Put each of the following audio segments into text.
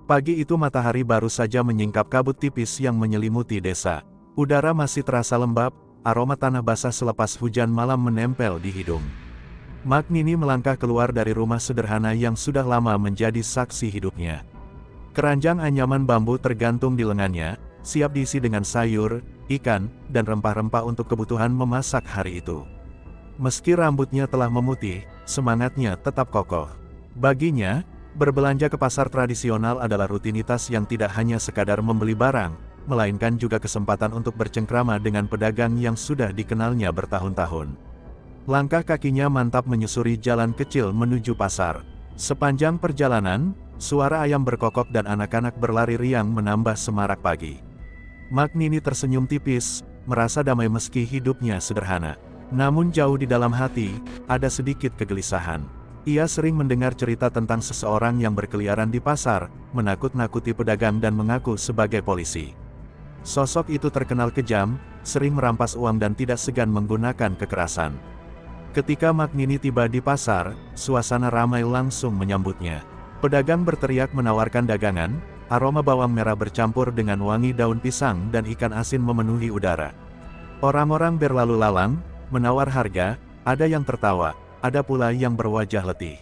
Pagi itu matahari baru saja menyingkap kabut tipis yang menyelimuti desa. Udara masih terasa lembab, aroma tanah basah selepas hujan malam menempel di hidung. Magnini melangkah keluar dari rumah sederhana yang sudah lama menjadi saksi hidupnya. Keranjang anyaman bambu tergantung di lengannya, siap diisi dengan sayur, ikan, dan rempah-rempah untuk kebutuhan memasak hari itu. Meski rambutnya telah memutih, semangatnya tetap kokoh. Baginya, berbelanja ke pasar tradisional adalah rutinitas yang tidak hanya sekadar membeli barang, melainkan juga kesempatan untuk bercengkrama dengan pedagang yang sudah dikenalnya bertahun-tahun. Langkah kakinya mantap menyusuri jalan kecil menuju pasar. Sepanjang perjalanan, suara ayam berkokok dan anak-anak berlari riang menambah semarak pagi. Magnini tersenyum tipis, merasa damai meski hidupnya sederhana. Namun jauh di dalam hati, ada sedikit kegelisahan. Ia sering mendengar cerita tentang seseorang yang berkeliaran di pasar, menakut-nakuti pedagang dan mengaku sebagai polisi. Sosok itu terkenal kejam, sering merampas uang dan tidak segan menggunakan kekerasan. Ketika Magnini tiba di pasar, suasana ramai langsung menyambutnya. Pedagang berteriak menawarkan dagangan, aroma bawang merah bercampur dengan wangi daun pisang dan ikan asin memenuhi udara. Orang-orang berlalu lalang, menawar harga, ada yang tertawa, ada pula yang berwajah letih.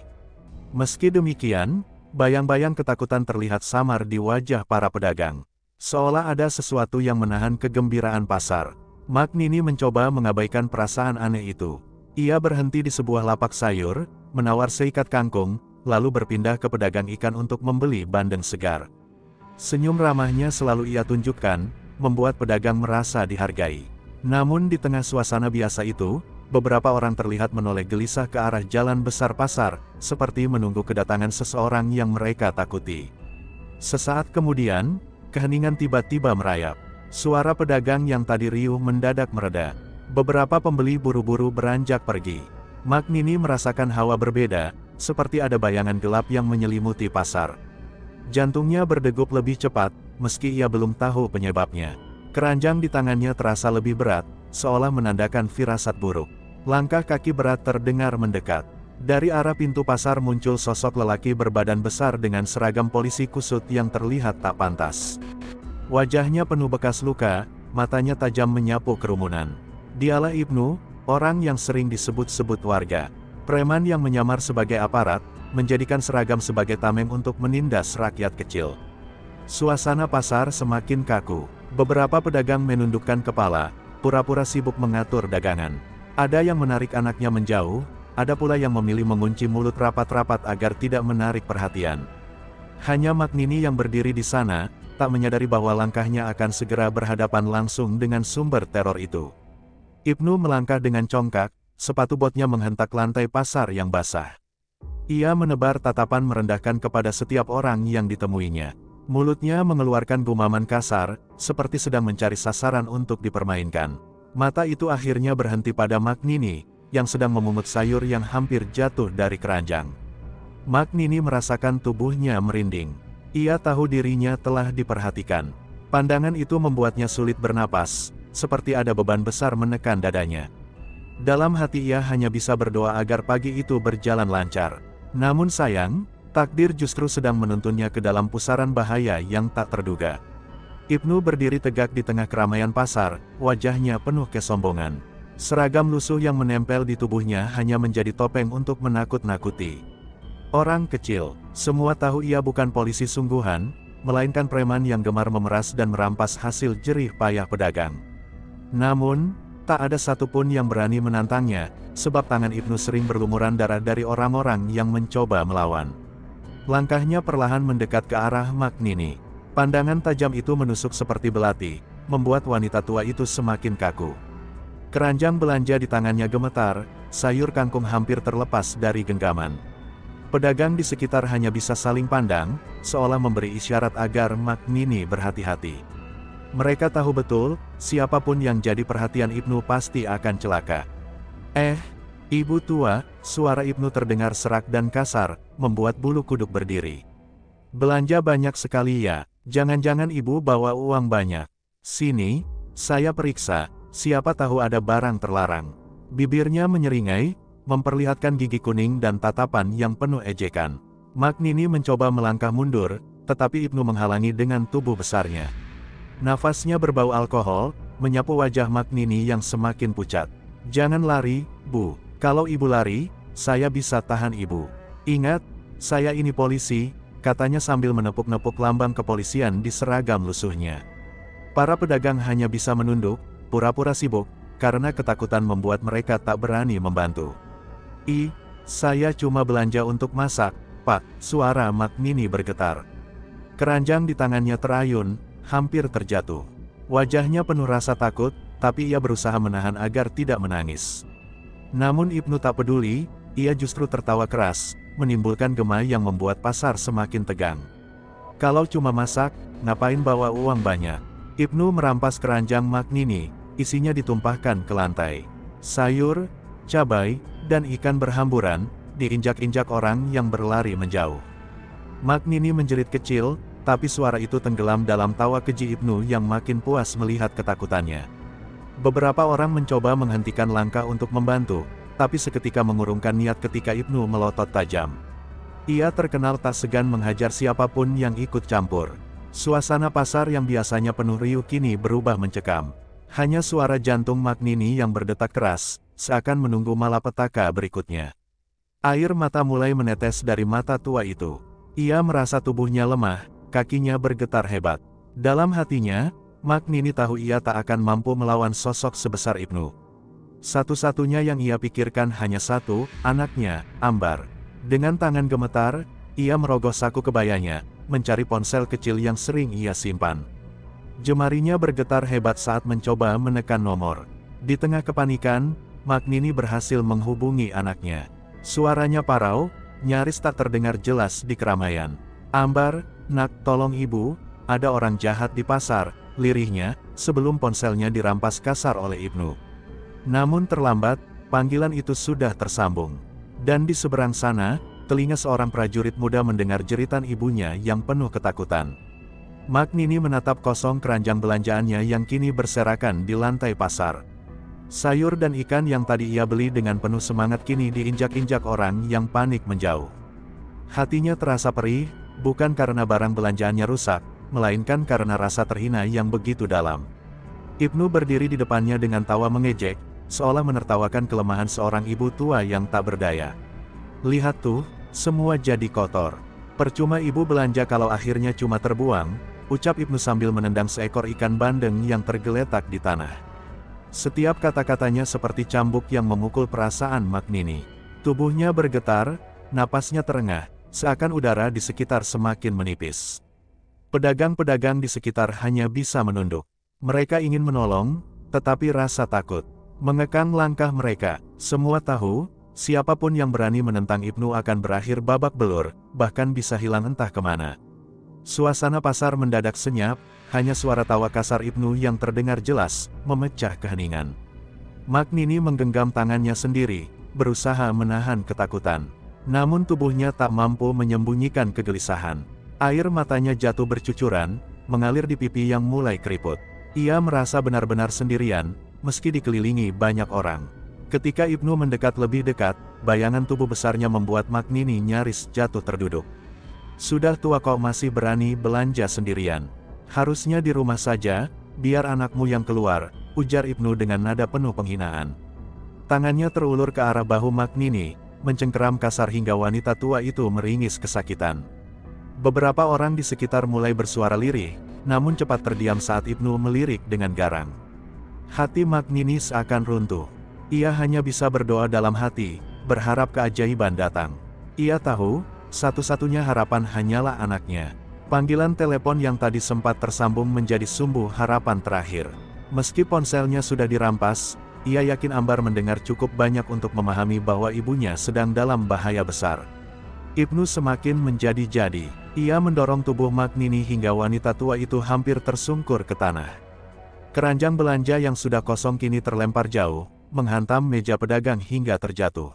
Meski demikian, bayang-bayang ketakutan terlihat samar di wajah para pedagang. Seolah ada sesuatu yang menahan kegembiraan pasar. Magnini mencoba mengabaikan perasaan aneh itu. Ia berhenti di sebuah lapak sayur, menawar seikat kangkung, lalu berpindah ke pedagang ikan untuk membeli bandeng segar. Senyum ramahnya selalu ia tunjukkan, membuat pedagang merasa dihargai. Namun di tengah suasana biasa itu, beberapa orang terlihat menoleh gelisah ke arah jalan besar pasar, seperti menunggu kedatangan seseorang yang mereka takuti. Sesaat kemudian, keheningan tiba-tiba merayap. Suara pedagang yang tadi riuh mendadak mereda. Beberapa pembeli buru-buru beranjak pergi. Magnini merasakan hawa berbeda, seperti ada bayangan gelap yang menyelimuti pasar. Jantungnya berdegup lebih cepat, meski ia belum tahu penyebabnya. Keranjang di tangannya terasa lebih berat, seolah menandakan firasat buruk. Langkah kaki berat terdengar mendekat. Dari arah pintu pasar muncul sosok lelaki berbadan besar dengan seragam polisi kusut yang terlihat tak pantas. Wajahnya penuh bekas luka, matanya tajam menyapu kerumunan. Dialah Ibnu, orang yang sering disebut-sebut warga. Preman yang menyamar sebagai aparat, menjadikan seragam sebagai tameng untuk menindas rakyat kecil. Suasana pasar semakin kaku. Beberapa pedagang menundukkan kepala, pura-pura sibuk mengatur dagangan. Ada yang menarik anaknya menjauh, ada pula yang memilih mengunci mulut rapat-rapat agar tidak menarik perhatian. Hanya Magnini yang berdiri di sana, tak menyadari bahwa langkahnya akan segera berhadapan langsung dengan sumber teror itu. Ibnu melangkah dengan congkak, sepatu botnya menghentak lantai pasar yang basah. Ia menebar tatapan merendahkan kepada setiap orang yang ditemuinya. Mulutnya mengeluarkan gumaman kasar, seperti sedang mencari sasaran untuk dipermainkan. Mata itu akhirnya berhenti pada Magnini, yang sedang memungut sayur yang hampir jatuh dari keranjang. Magnini merasakan tubuhnya merinding. Ia tahu dirinya telah diperhatikan. Pandangan itu membuatnya sulit bernapas, seperti ada beban besar menekan dadanya. Dalam hati ia hanya bisa berdoa agar pagi itu berjalan lancar. Namun sayang, takdir justru sedang menuntunnya ke dalam pusaran bahaya yang tak terduga. Ibnu berdiri tegak di tengah keramaian pasar, wajahnya penuh kesombongan. Seragam lusuh yang menempel di tubuhnya hanya menjadi topeng untuk menakut-nakuti. Orang kecil, semua tahu ia bukan polisi sungguhan, melainkan preman yang gemar memeras dan merampas hasil jerih payah pedagang. Namun, tak ada satupun yang berani menantangnya, sebab tangan Ibnu sering berlumuran darah dari orang-orang yang mencoba melawan. Langkahnya perlahan mendekat ke arah Magnini. Pandangan tajam itu menusuk seperti belati, membuat wanita tua itu semakin kaku. Keranjang belanja di tangannya gemetar, sayur kangkung hampir terlepas dari genggaman. Pedagang di sekitar hanya bisa saling pandang, seolah memberi isyarat agar Magnini berhati-hati. Mereka tahu betul, siapapun yang jadi perhatian Ibnu pasti akan celaka. Ibu tua, suara Ibnu terdengar serak dan kasar, membuat bulu kuduk berdiri. Belanja banyak sekali ya, jangan-jangan ibu bawa uang banyak. Sini, saya periksa, siapa tahu ada barang terlarang. Bibirnya menyeringai, memperlihatkan gigi kuning dan tatapan yang penuh ejekan. Magnini mencoba melangkah mundur, tetapi Ibnu menghalangi dengan tubuh besarnya. Nafasnya berbau alkohol, menyapu wajah Magnini yang semakin pucat. "Jangan lari, Bu. Kalau Ibu lari, saya bisa tahan Ibu. Ingat, saya ini polisi," katanya sambil menepuk-nepuk lambang kepolisian di seragam lusuhnya. Para pedagang hanya bisa menunduk, pura-pura sibuk, karena ketakutan membuat mereka tak berani membantu. Saya cuma belanja untuk masak, Pak," suara Magnini bergetar. Keranjang di tangannya terayun, hampir terjatuh. Wajahnya penuh rasa takut, tapi ia berusaha menahan agar tidak menangis. Namun Ibnu tak peduli, ia justru tertawa keras, menimbulkan gema yang membuat pasar semakin tegang. "Kalau cuma masak, ngapain bawa uang banyak?" Ibnu merampas keranjang Magnini, isinya ditumpahkan ke lantai. Sayur, cabai, dan ikan berhamburan, diinjak-injak orang yang berlari menjauh. Magnini menjerit kecil, tapi suara itu tenggelam dalam tawa keji Ibnu yang makin puas melihat ketakutannya. Beberapa orang mencoba menghentikan langkah untuk membantu, tapi seketika mengurungkan niat ketika Ibnu melotot tajam. Ia terkenal tak segan menghajar siapapun yang ikut campur. Suasana pasar yang biasanya penuh riuh kini berubah mencekam. Hanya suara jantung Magnini yang berdetak keras, seakan menunggu malapetaka berikutnya. Air mata mulai menetes dari mata tua itu. Ia merasa tubuhnya lemah, kakinya bergetar hebat. Dalam hatinya, Magnini tahu ia tak akan mampu melawan sosok sebesar Ibnu. Satu-satunya yang ia pikirkan hanya satu, anaknya, Ambar. Dengan tangan gemetar, ia merogoh saku kebayanya, mencari ponsel kecil yang sering ia simpan. Jemarinya bergetar hebat saat mencoba menekan nomor. Di tengah kepanikan, Magnini berhasil menghubungi anaknya. Suaranya parau, nyaris tak terdengar jelas di keramaian. "Ambar, nak, tolong Ibu, ada orang jahat di pasar," lirihnya, sebelum ponselnya dirampas kasar oleh Ibnu. Namun terlambat, panggilan itu sudah tersambung. Dan di seberang sana, telinga seorang prajurit muda mendengar jeritan ibunya yang penuh ketakutan. Magnini menatap kosong keranjang belanjaannya yang kini berserakan di lantai pasar. Sayur dan ikan yang tadi ia beli dengan penuh semangat kini diinjak-injak orang yang panik menjauh. Hatinya terasa perih, bukan karena barang belanjaannya rusak, melainkan karena rasa terhina yang begitu dalam. Ibnu berdiri di depannya dengan tawa mengejek, seolah menertawakan kelemahan seorang ibu tua yang tak berdaya. "Lihat tuh, semua jadi kotor. Percuma Ibu belanja kalau akhirnya cuma terbuang," ucap Ibnu sambil menendang seekor ikan bandeng yang tergeletak di tanah. Setiap kata-katanya seperti cambuk yang memukul perasaan Magnini. Tubuhnya bergetar, napasnya terengah, seakan udara di sekitar semakin menipis. Pedagang-pedagang di sekitar hanya bisa menunduk. Mereka ingin menolong, tetapi rasa takut mengekang langkah mereka. Semua tahu, siapapun yang berani menentang Ibnu akan berakhir babak belur, bahkan bisa hilang entah kemana. Suasana pasar mendadak senyap, hanya suara tawa kasar Ibnu yang terdengar jelas, memecah keheningan. Magnini menggenggam tangannya sendiri, berusaha menahan ketakutan. Namun tubuhnya tak mampu menyembunyikan kegelisahan. Air matanya jatuh bercucuran, mengalir di pipi yang mulai keriput. Ia merasa benar-benar sendirian, meski dikelilingi banyak orang. Ketika Ibnu mendekat lebih dekat, bayangan tubuh besarnya membuat Magnini nyaris jatuh terduduk. "Sudah tua kok masih berani belanja sendirian. Harusnya di rumah saja, biar anakmu yang keluar," ujar Ibnu dengan nada penuh penghinaan. Tangannya terulur ke arah bahu Magnini, mencengkeram kasar hingga wanita tua itu meringis kesakitan. Beberapa orang di sekitar mulai bersuara lirih, namun cepat terdiam saat Ibnu melirik dengan garang. Hati Magnini seakan runtuh. Ia hanya bisa berdoa dalam hati, berharap keajaiban datang. Ia tahu, satu-satunya harapan hanyalah anaknya. Panggilan telepon yang tadi sempat tersambung menjadi sumbu harapan terakhir. Meski ponselnya sudah dirampas, ia yakin Ambar mendengar cukup banyak untuk memahami bahwa ibunya sedang dalam bahaya besar. Ibnu semakin menjadi-jadi. Ia mendorong tubuh Magnini hingga wanita tua itu hampir tersungkur ke tanah. Keranjang belanja yang sudah kosong kini terlempar jauh, menghantam meja pedagang hingga terjatuh.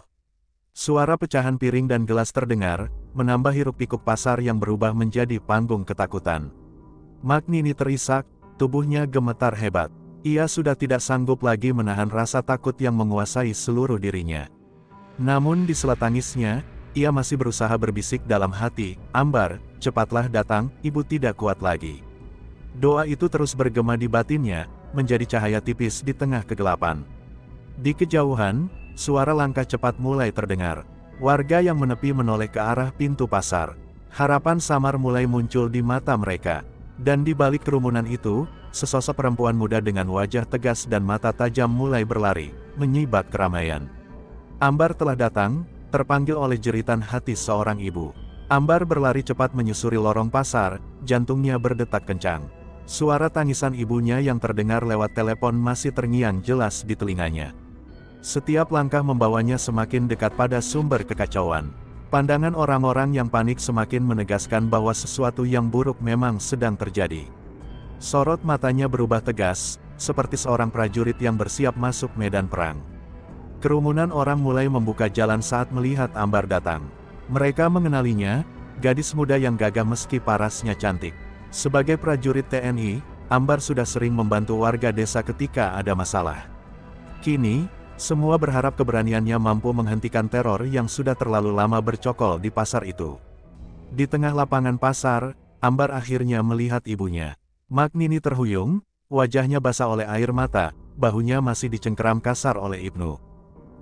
Suara pecahan piring dan gelas terdengar, menambah hiruk-pikuk pasar yang berubah menjadi panggung ketakutan. Magnini terisak, tubuhnya gemetar hebat. Ia sudah tidak sanggup lagi menahan rasa takut yang menguasai seluruh dirinya. Namun di sela tangisnya, ia masih berusaha berbisik dalam hati, "Ambar, cepatlah datang, ibu tidak kuat lagi." Doa itu terus bergema di batinnya, menjadi cahaya tipis di tengah kegelapan. Di kejauhan, suara langkah cepat mulai terdengar. Warga yang menepi menoleh ke arah pintu pasar. Harapan samar mulai muncul di mata mereka. Dan di balik kerumunan itu, sesosok perempuan muda dengan wajah tegas dan mata tajam mulai berlari, menyibak keramaian. Ambar telah datang, terpanggil oleh jeritan hati seorang ibu. Ambar berlari cepat menyusuri lorong pasar, jantungnya berdetak kencang. Suara tangisan ibunya yang terdengar lewat telepon masih terngiang jelas di telinganya. Setiap langkah membawanya semakin dekat pada sumber kekacauan. Pandangan orang-orang yang panik semakin menegaskan bahwa sesuatu yang buruk memang sedang terjadi. Sorot matanya berubah tegas, seperti seorang prajurit yang bersiap masuk medan perang. Kerumunan orang mulai membuka jalan saat melihat Ambar datang. Mereka mengenalinya, gadis muda yang gagah meski parasnya cantik. Sebagai prajurit TNI, Ambar sudah sering membantu warga desa ketika ada masalah. Kini, semua berharap keberaniannya mampu menghentikan teror yang sudah terlalu lama bercokol di pasar itu. Di tengah lapangan pasar, Ambar akhirnya melihat ibunya. Magnini terhuyung, wajahnya basah oleh air mata, bahunya masih dicengkeram kasar oleh Ibnu.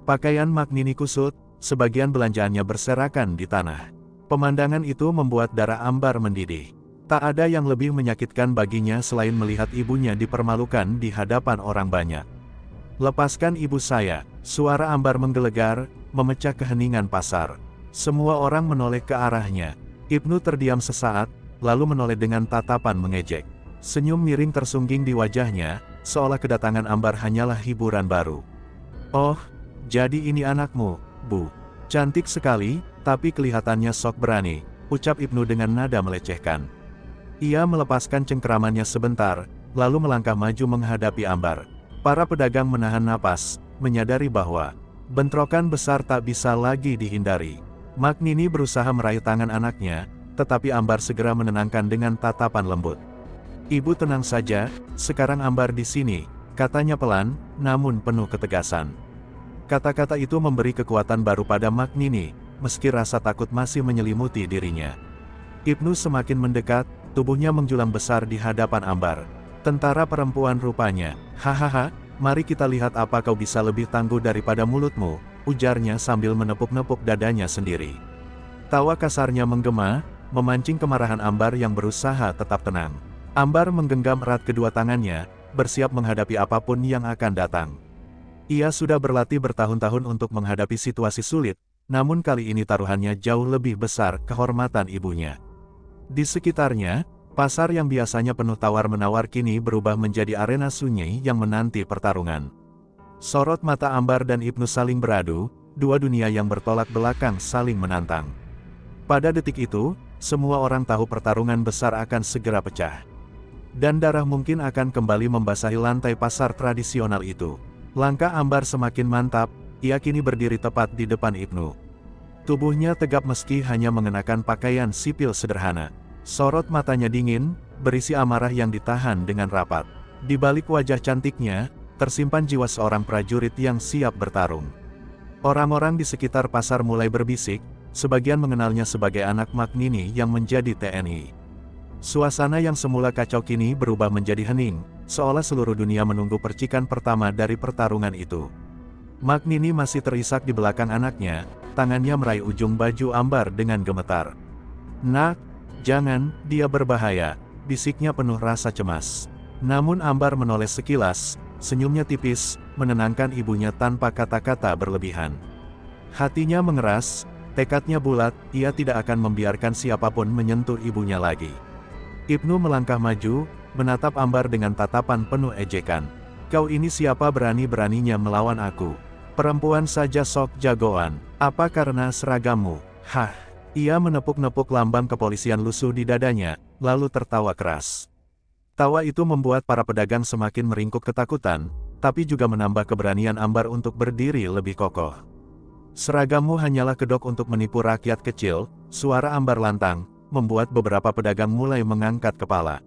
Pakaian Magnini kusut, sebagian belanjaannya berserakan di tanah. Pemandangan itu membuat darah Ambar mendidih. Tak ada yang lebih menyakitkan baginya selain melihat ibunya dipermalukan di hadapan orang banyak. "Lepaskan ibu saya," suara Ambar menggelegar, memecah keheningan pasar. Semua orang menoleh ke arahnya. Ibnu terdiam sesaat, lalu menoleh dengan tatapan mengejek. Senyum miring tersungging di wajahnya, seolah kedatangan Ambar hanyalah hiburan baru. "Oh, jadi ini anakmu, Bu. Cantik sekali, tapi kelihatannya sok berani," ucap Ibnu dengan nada melecehkan. Ia melepaskan cengkeramannya sebentar, lalu melangkah maju menghadapi Ambar. Para pedagang menahan napas, menyadari bahwa bentrokan besar tak bisa lagi dihindari. Magnini berusaha meraih tangan anaknya, tetapi Ambar segera menenangkan dengan tatapan lembut. "Ibu tenang saja, sekarang Ambar di sini," katanya pelan, namun penuh ketegasan. Kata-kata itu memberi kekuatan baru pada Magnini, meski rasa takut masih menyelimuti dirinya. Ibnu semakin mendekat, tubuhnya menjulang besar di hadapan Ambar. "Tentara perempuan rupanya, hahaha, mari kita lihat apa kau bisa lebih tangguh daripada mulutmu," ujarnya sambil menepuk-nepuk dadanya sendiri. Tawa kasarnya menggema, memancing kemarahan Ambar yang berusaha tetap tenang. Ambar menggenggam erat kedua tangannya, bersiap menghadapi apapun yang akan datang. Ia sudah berlatih bertahun-tahun untuk menghadapi situasi sulit, namun kali ini taruhannya jauh lebih besar, kehormatan ibunya. Di sekitarnya, pasar yang biasanya penuh tawar-menawar kini berubah menjadi arena sunyi yang menanti pertarungan. Sorot mata Ambar dan Ibnu saling beradu, dua dunia yang bertolak belakang saling menantang. Pada detik itu, semua orang tahu pertarungan besar akan segera pecah. Dan darah mungkin akan kembali membasahi lantai pasar tradisional itu. Langkah Ambar semakin mantap, ia kini berdiri tepat di depan Ibnu. Tubuhnya tegap meski hanya mengenakan pakaian sipil sederhana. Sorot matanya dingin, berisi amarah yang ditahan dengan rapat. Di balik wajah cantiknya, tersimpan jiwa seorang prajurit yang siap bertarung. Orang-orang di sekitar pasar mulai berbisik, sebagian mengenalnya sebagai anak Magnini yang menjadi TNI. Suasana yang semula kacau kini berubah menjadi hening, seolah seluruh dunia menunggu percikan pertama dari pertarungan itu. Magnini masih terisak di belakang anaknya, tangannya meraih ujung baju Ambar dengan gemetar. "Nak, jangan, dia berbahaya," bisiknya penuh rasa cemas. Namun Ambar menoleh sekilas, senyumnya tipis, menenangkan ibunya tanpa kata-kata berlebihan. Hatinya mengeras, tekadnya bulat, ia tidak akan membiarkan siapapun menyentuh ibunya lagi. Ibnu melangkah maju, menatap Ambar dengan tatapan penuh ejekan. "Kau ini siapa berani-beraninya melawan aku? Perempuan saja sok jagoan, apa karena seragammu?" "Hah!" Ia menepuk-nepuk lambang kepolisian lusuh di dadanya, lalu tertawa keras. Tawa itu membuat para pedagang semakin meringkuk ketakutan, tapi juga menambah keberanian Ambar untuk berdiri lebih kokoh. "Seragammu hanyalah kedok untuk menipu rakyat kecil," suara Ambar lantang, membuat beberapa pedagang mulai mengangkat kepala.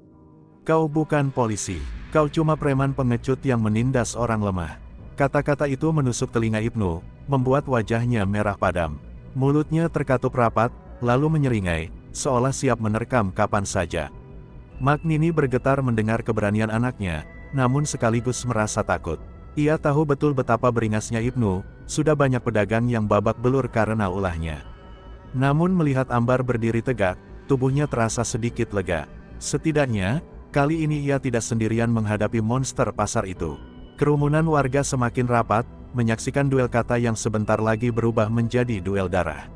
"Kau bukan polisi, kau cuma preman pengecut yang menindas orang lemah." Kata-kata itu menusuk telinga Ibnu, membuat wajahnya merah padam. Mulutnya terkatup rapat, lalu menyeringai, seolah siap menerkam kapan saja. Magnini bergetar mendengar keberanian anaknya, namun sekaligus merasa takut. Ia tahu betul betapa beringasnya Ibnu, sudah banyak pedagang yang babak belur karena ulahnya. Namun melihat Ambar berdiri tegak, tubuhnya terasa sedikit lega. Setidaknya, kali ini ia tidak sendirian menghadapi monster pasar itu. Kerumunan warga semakin rapat, menyaksikan duel kata yang sebentar lagi berubah menjadi duel darah.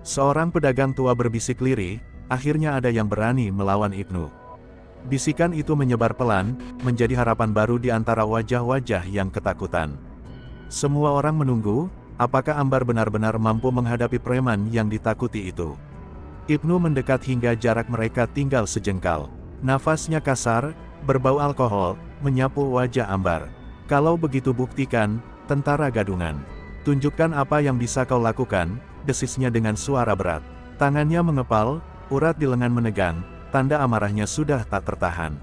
Seorang pedagang tua berbisik lirih, akhirnya ada yang berani melawan Ibnu. Bisikan itu menyebar pelan, menjadi harapan baru di antara wajah-wajah yang ketakutan. Semua orang menunggu, apakah Ambar benar-benar mampu menghadapi preman yang ditakuti itu. Ibnu mendekat hingga jarak mereka tinggal sejengkal. Nafasnya kasar, berbau alkohol, menyapu wajah Ambar. Kalau begitu buktikan, tentara gadungan. Tunjukkan apa yang bisa kau lakukan, desisnya dengan suara berat. Tangannya mengepal, urat di lengan menegang, tanda amarahnya sudah tak tertahan.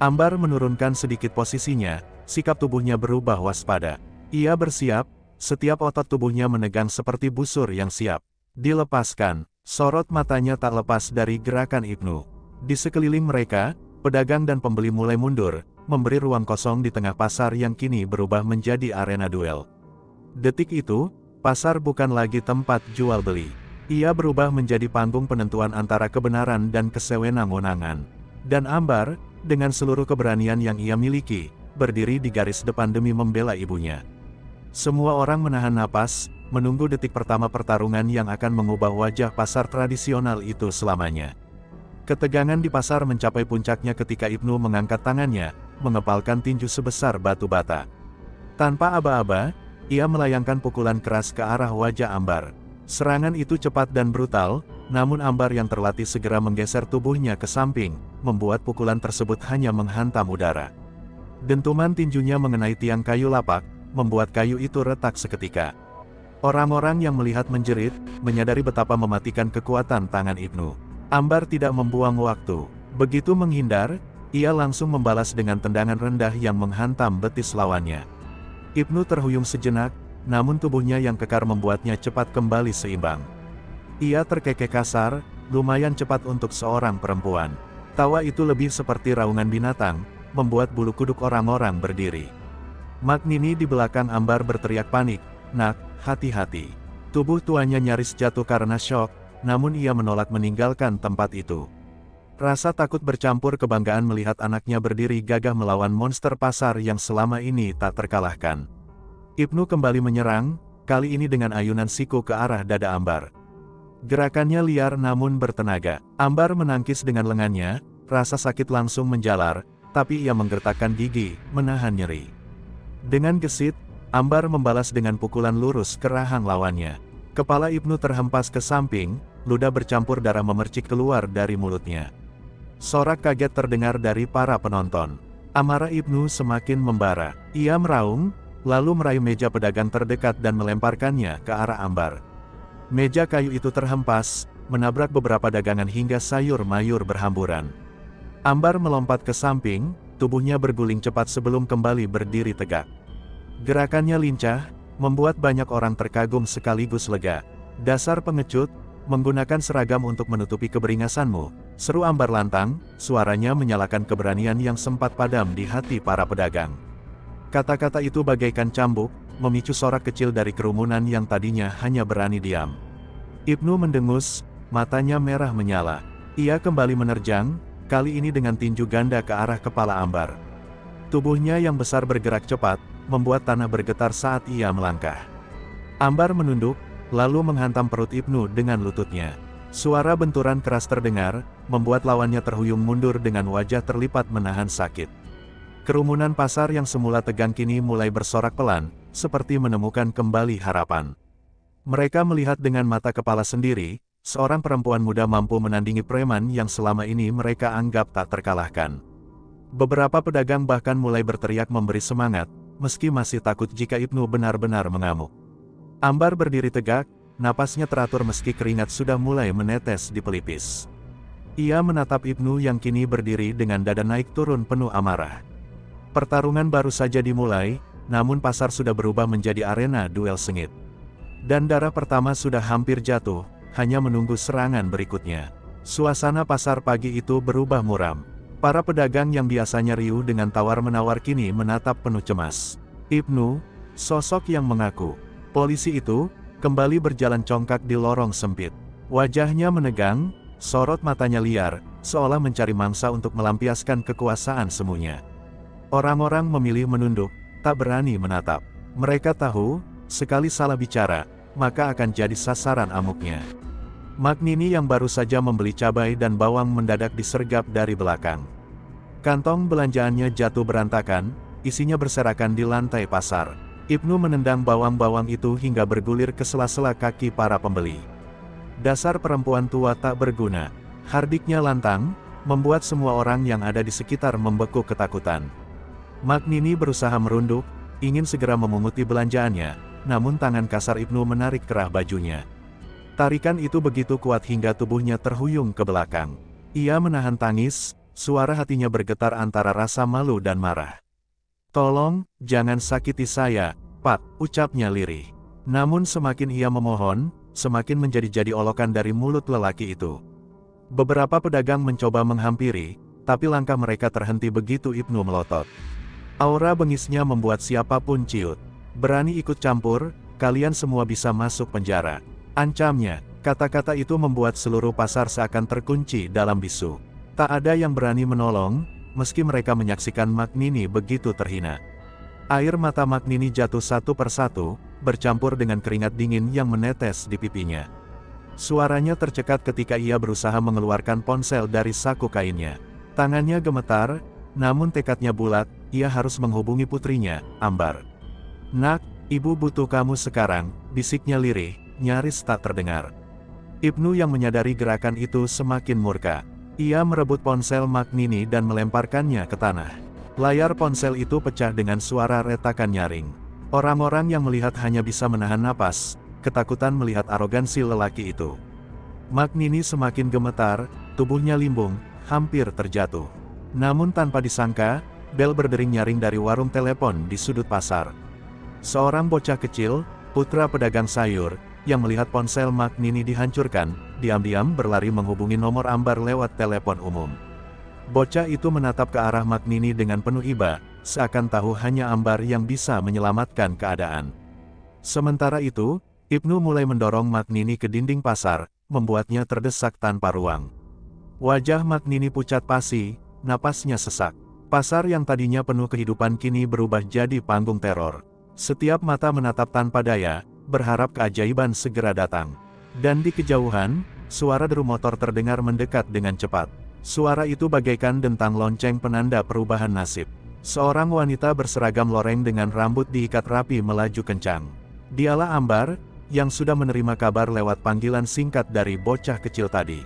Ambar menurunkan sedikit posisinya, sikap tubuhnya berubah waspada. Ia bersiap, setiap otot tubuhnya menegang seperti busur yang siap dilepaskan. Sorot matanya tak lepas dari gerakan Ibnu. Di sekeliling mereka, pedagang dan pembeli mulai mundur, memberi ruang kosong di tengah pasar yang kini berubah menjadi arena duel. Detik itu, pasar bukan lagi tempat jual beli. Ia berubah menjadi panggung penentuan antara kebenaran dan kesewenang-wenangan. Dan Ambar, dengan seluruh keberanian yang ia miliki, berdiri di garis depan demi membela ibunya. Semua orang menahan napas, menunggu detik pertama pertarungan yang akan mengubah wajah pasar tradisional itu selamanya. Ketegangan di pasar mencapai puncaknya ketika Ibnu mengangkat tangannya, mengepalkan tinju sebesar batu bata. Tanpa aba-aba, ia melayangkan pukulan keras ke arah wajah Ambar. Serangan itu cepat dan brutal, namun Ambar yang terlatih segera menggeser tubuhnya ke samping, membuat pukulan tersebut hanya menghantam udara. Dentuman tinjunya mengenai tiang kayu lapak, membuat kayu itu retak seketika. Orang-orang yang melihat menjerit, menyadari betapa mematikan kekuatan tangan Ibnu. Ambar tidak membuang waktu. Begitu menghindar, ia langsung membalas dengan tendangan rendah yang menghantam betis lawannya. Ibnu terhuyung sejenak, namun tubuhnya yang kekar membuatnya cepat kembali seimbang. Ia terkekeh kasar, lumayan cepat untuk seorang perempuan. Tawa itu lebih seperti raungan binatang, membuat bulu kuduk orang-orang berdiri. Magnini di belakang Ambar berteriak panik, "Nak, hati-hati." Tubuh tuanya nyaris jatuh karena syok, namun ia menolak meninggalkan tempat itu. Rasa takut bercampur kebanggaan melihat anaknya berdiri gagah melawan monster pasar yang selama ini tak terkalahkan. Ibnu kembali menyerang, kali ini dengan ayunan siku ke arah dada Ambar. Gerakannya liar namun bertenaga. Ambar menangkis dengan lengannya, rasa sakit langsung menjalar, tapi ia menggertakkan gigi, menahan nyeri. Dengan gesit, Ambar membalas dengan pukulan lurus ke rahang lawannya. Kepala Ibnu terhempas ke samping, ludah bercampur darah memercik keluar dari mulutnya. Sorak kaget terdengar dari para penonton. Amarah Ibnu semakin membara. Ia meraung, lalu meraih meja pedagang terdekat dan melemparkannya ke arah Ambar. Meja kayu itu terhempas, menabrak beberapa dagangan hingga sayur mayur berhamburan. Ambar melompat ke samping, tubuhnya berguling cepat sebelum kembali berdiri tegak. Gerakannya lincah, membuat banyak orang terkagum sekaligus lega. "Dasar pengecut, menggunakan seragam untuk menutupi keberingasanmu," seru Ambar lantang, suaranya menyalakan keberanian yang sempat padam di hati para pedagang. Kata-kata itu bagaikan cambuk, memicu sorak kecil dari kerumunan yang tadinya hanya berani diam. Ibnu mendengus, matanya merah menyala. Ia kembali menerjang, kali ini dengan tinju ganda ke arah kepala Ambar. Tubuhnya yang besar bergerak cepat, membuat tanah bergetar saat ia melangkah. Ambar menunduk, lalu menghantam perut Ibnu dengan lututnya. Suara benturan keras terdengar, membuat lawannya terhuyung mundur dengan wajah terlipat menahan sakit. Kerumunan pasar yang semula tegang kini mulai bersorak pelan, seperti menemukan kembali harapan. Mereka melihat dengan mata kepala sendiri, seorang perempuan muda mampu menandingi preman yang selama ini mereka anggap tak terkalahkan. Beberapa pedagang bahkan mulai berteriak memberi semangat, meski masih takut jika Ibnu benar-benar mengamuk. Ambar berdiri tegak, napasnya teratur meski keringat sudah mulai menetes di pelipis. Ia menatap Ibnu yang kini berdiri dengan dada naik turun penuh amarah. Pertarungan baru saja dimulai, namun pasar sudah berubah menjadi arena duel sengit. Dan darah pertama sudah hampir jatuh, hanya menunggu serangan berikutnya. Suasana pasar pagi itu berubah muram. Para pedagang yang biasanya riuh dengan tawar-menawar kini menatap penuh cemas. Ibnu, sosok yang mengaku polisi itu, kembali berjalan congkak di lorong sempit. Wajahnya menegang, sorot matanya liar, seolah mencari mangsa untuk melampiaskan kekuasaan semuanya. Orang-orang memilih menunduk, tak berani menatap. Mereka tahu, sekali salah bicara, maka akan jadi sasaran amuknya. Magnini yang baru saja membeli cabai dan bawang mendadak disergap dari belakang. Kantong belanjaannya jatuh berantakan, isinya berserakan di lantai pasar. Ibnu menendang bawang-bawang itu hingga bergulir ke sela-sela kaki para pembeli. Dasar perempuan tua tak berguna. Hardiknya lantang, membuat semua orang yang ada di sekitar membekuk ketakutan. Magnini berusaha merunduk, ingin segera memunguti belanjaannya, namun tangan kasar Ibnu menarik kerah bajunya. Tarikan itu begitu kuat hingga tubuhnya terhuyung ke belakang. Ia menahan tangis, suara hatinya bergetar antara rasa malu dan marah. "Tolong, jangan sakiti saya, Pak," ucapnya lirih. Namun semakin ia memohon, semakin menjadi-jadi olokan dari mulut lelaki itu. Beberapa pedagang mencoba menghampiri, tapi langkah mereka terhenti begitu Ibnu melotot. Aura bengisnya membuat siapapun ciut. "Berani ikut campur, kalian semua bisa masuk penjara," ancamnya. Kata-kata itu membuat seluruh pasar seakan terkunci dalam bisu. Tak ada yang berani menolong, meski mereka menyaksikan Magnini begitu terhina. Air mata Magnini jatuh satu persatu, bercampur dengan keringat dingin yang menetes di pipinya. Suaranya tercekat ketika ia berusaha mengeluarkan ponsel dari saku kainnya. Tangannya gemetar, namun tekadnya bulat, ia harus menghubungi putrinya, Ambar. "Nak, ibu butuh kamu sekarang," bisiknya lirih, nyaris tak terdengar. Ibnu yang menyadari gerakan itu semakin murka. Ia merebut ponsel Magnini dan melemparkannya ke tanah. Layar ponsel itu pecah dengan suara retakan nyaring. Orang-orang yang melihat hanya bisa menahan napas, ketakutan melihat arogansi lelaki itu. Magnini semakin gemetar, tubuhnya limbung, hampir terjatuh. Namun tanpa disangka, bel berdering nyaring dari warung telepon di sudut pasar. Seorang bocah kecil, putra pedagang sayur, yang melihat ponsel Magnini dihancurkan, diam-diam berlari menghubungi nomor Ambar lewat telepon umum. Bocah itu menatap ke arah Magnini dengan penuh iba, seakan tahu hanya Ambar yang bisa menyelamatkan keadaan. Sementara itu, Ibnu mulai mendorong Magnini ke dinding pasar, membuatnya terdesak tanpa ruang. Wajah Magnini pucat pasi, napasnya sesak. Pasar yang tadinya penuh kehidupan kini berubah jadi panggung teror. Setiap mata menatap tanpa daya, berharap keajaiban segera datang. Dan di kejauhan, suara deru motor terdengar mendekat dengan cepat. Suara itu bagaikan dentang lonceng penanda perubahan nasib. Seorang wanita berseragam loreng dengan rambut diikat rapi melaju kencang. Dialah Ambar, yang sudah menerima kabar lewat panggilan singkat dari bocah kecil tadi.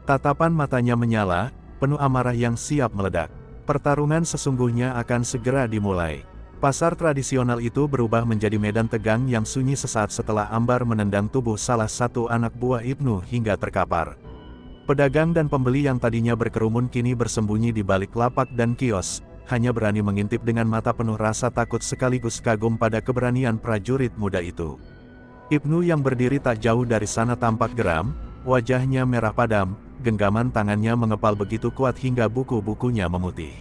Tatapan matanya menyala, penuh amarah yang siap meledak. Pertarungan sesungguhnya akan segera dimulai. Pasar tradisional itu berubah menjadi medan tegang yang sunyi sesaat setelah Ambar menendang tubuh salah satu anak buah Ibnu hingga terkapar. Pedagang dan pembeli yang tadinya berkerumun kini bersembunyi di balik lapak dan kios, hanya berani mengintip dengan mata penuh rasa takut sekaligus kagum pada keberanian prajurit muda itu. Ibnu yang berdiri tak jauh dari sana tampak geram, wajahnya merah padam, genggaman tangannya mengepal begitu kuat hingga buku-bukunya memutih.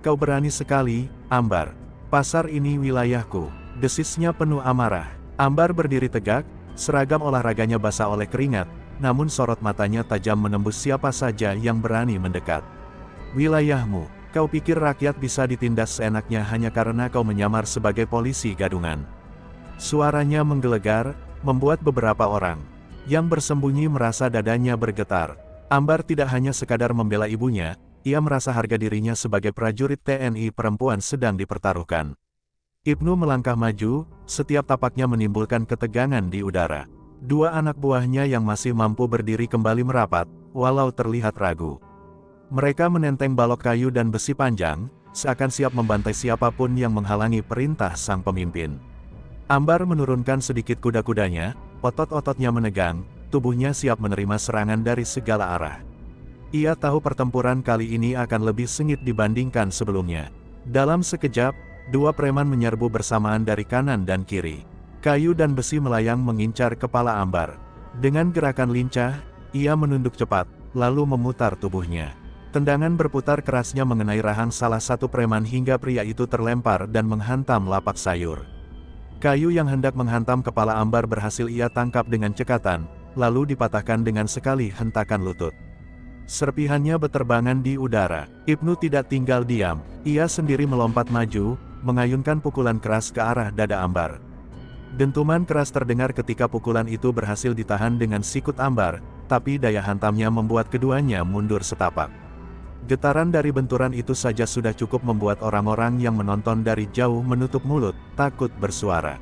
"Kau berani sekali, Ambar. Pasar ini wilayahku," desisnya penuh amarah. Ambar berdiri tegak, seragam olahraganya basah oleh keringat, namun sorot matanya tajam menembus siapa saja yang berani mendekat. "Wilayahmu? Kau pikir rakyat bisa ditindas seenaknya hanya karena kau menyamar sebagai polisi gadungan?" Suaranya menggelegar, membuat beberapa orang yang bersembunyi merasa dadanya bergetar. Ambar tidak hanya sekadar membela ibunya, ia merasa harga dirinya sebagai prajurit TNI perempuan sedang dipertaruhkan. Ibnu melangkah maju, setiap tapaknya menimbulkan ketegangan di udara. Dua anak buahnya yang masih mampu berdiri kembali merapat, walau terlihat ragu. Mereka menenteng balok kayu dan besi panjang, seakan siap membantai siapapun yang menghalangi perintah sang pemimpin. Ambar menurunkan sedikit kuda-kudanya, otot-ototnya menegang, tubuhnya siap menerima serangan dari segala arah. Ia tahu pertempuran kali ini akan lebih sengit dibandingkan sebelumnya. Dalam sekejap, dua preman menyerbu bersamaan dari kanan dan kiri. Kayu dan besi melayang mengincar kepala Ambar. Dengan gerakan lincah, ia menunduk cepat, lalu memutar tubuhnya. Tendangan berputar kerasnya mengenai rahang salah satu preman hingga pria itu terlempar dan menghantam lapak sayur. Kayu yang hendak menghantam kepala Ambar berhasil ia tangkap dengan cekatan, lalu dipatahkan dengan sekali hentakan lutut. Serpihannya beterbangan di udara. Ibnu tidak tinggal diam, ia sendiri melompat maju, mengayunkan pukulan keras ke arah dada Ambar. Dentuman keras terdengar ketika pukulan itu berhasil ditahan dengan sikut Ambar, tapi daya hantamnya membuat keduanya mundur setapak. Getaran dari benturan itu saja sudah cukup membuat orang-orang yang menonton dari jauh menutup mulut, takut bersuara.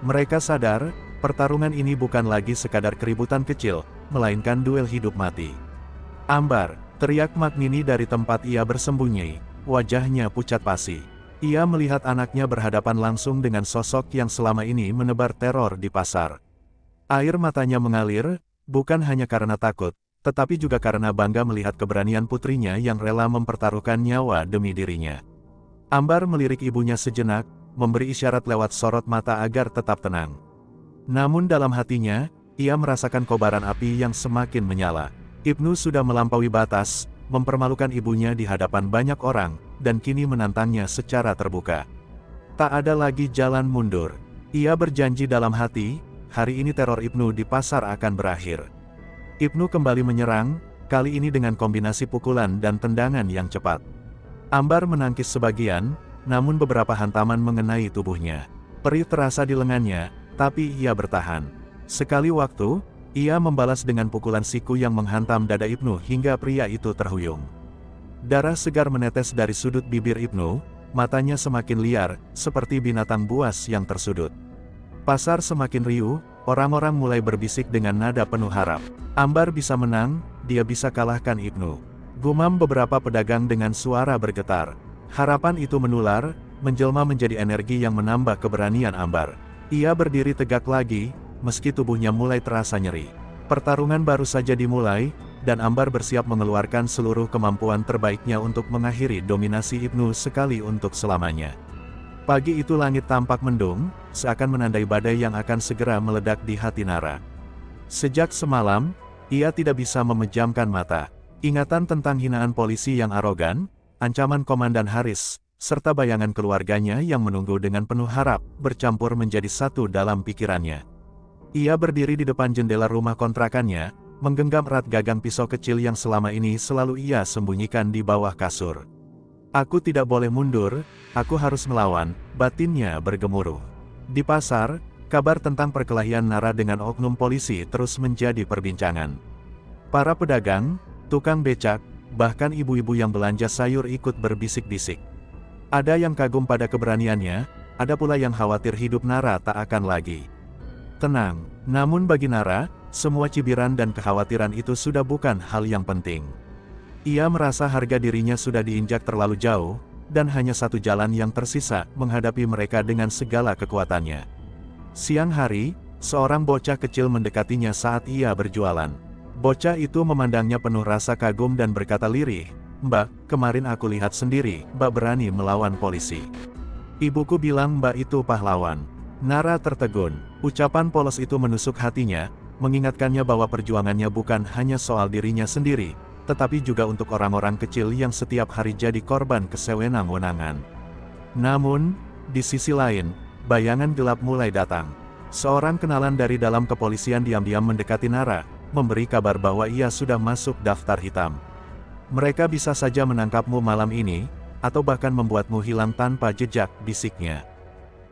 Mereka sadar, pertarungan ini bukan lagi sekadar keributan kecil, melainkan duel hidup mati. "Ambar!" teriak Magnini dari tempat ia bersembunyi, wajahnya pucat pasi. Ia melihat anaknya berhadapan langsung dengan sosok yang selama ini menebar teror di pasar. Air matanya mengalir, bukan hanya karena takut, tetapi juga karena bangga melihat keberanian putrinya yang rela mempertaruhkan nyawa demi dirinya. Ambar melirik ibunya sejenak, memberi isyarat lewat sorot mata agar tetap tenang. Namun dalam hatinya, ia merasakan kobaran api yang semakin menyala. Ibnu sudah melampaui batas, mempermalukan ibunya di hadapan banyak orang, dan kini menantangnya secara terbuka. Tak ada lagi jalan mundur. Ia berjanji dalam hati, hari ini teror Ibnu di pasar akan berakhir. Ibnu kembali menyerang, kali ini dengan kombinasi pukulan dan tendangan yang cepat. Ambar menangkis sebagian, namun beberapa hantaman mengenai tubuhnya. Perih terasa di lengannya, tapi ia bertahan. Sekali waktu, ia membalas dengan pukulan siku yang menghantam dada Ibnu hingga pria itu terhuyung. Darah segar menetes dari sudut bibir Ibnu, matanya semakin liar, seperti binatang buas yang tersudut. Pasar semakin riuh, orang-orang mulai berbisik dengan nada penuh harap. Ambar bisa menang, dia bisa kalahkan Ibnu. Gumam beberapa pedagang dengan suara bergetar. Harapan itu menular, menjelma menjadi energi yang menambah keberanian Ambar. Ia berdiri tegak lagi, meski tubuhnya mulai terasa nyeri. Pertarungan baru saja dimulai, dan Ambar bersiap mengeluarkan seluruh kemampuan terbaiknya untuk mengakhiri dominasi Ibnu sekali untuk selamanya. Pagi itu langit tampak mendung, seakan menandai badai yang akan segera meledak di hati Nara. Sejak semalam, ia tidak bisa memejamkan mata. Ingatan tentang hinaan polisi yang arogan, ancaman Komandan Haris, serta bayangan keluarganya yang menunggu dengan penuh harap, bercampur menjadi satu dalam pikirannya. Ia berdiri di depan jendela rumah kontrakannya, menggenggam erat gagang pisau kecil yang selama ini selalu ia sembunyikan di bawah kasur. "Aku tidak boleh mundur, aku harus melawan," batinnya bergemuruh. Di pasar, kabar tentang perkelahian Nara dengan oknum polisi terus menjadi perbincangan. Para pedagang, tukang becak, bahkan ibu-ibu yang belanja sayur ikut berbisik-bisik. Ada yang kagum pada keberaniannya, ada pula yang khawatir hidup Nara tak akan lagi tenang. Namun bagi Nara, semua cibiran dan kekhawatiran itu sudah bukan hal yang penting. Ia merasa harga dirinya sudah diinjak terlalu jauh, dan hanya satu jalan yang tersisa, menghadapi mereka dengan segala kekuatannya. Siang hari, seorang bocah kecil mendekatinya saat ia berjualan. Bocah itu memandangnya penuh rasa kagum dan berkata lirih, "Mbak, kemarin aku lihat sendiri, Mbak berani melawan polisi. Ibuku bilang Mbak itu pahlawan." Nara tertegun. Ucapan polos itu menusuk hatinya, mengingatkannya bahwa perjuangannya bukan hanya soal dirinya sendiri, tetapi juga untuk orang-orang kecil yang setiap hari jadi korban kesewenang-wenangan. Namun, di sisi lain, bayangan gelap mulai datang. Seorang kenalan dari dalam kepolisian diam-diam mendekati Nara, memberi kabar bahwa ia sudah masuk daftar hitam. "Mereka bisa saja menangkapmu malam ini, atau bahkan membuatmu hilang tanpa jejak," bisiknya.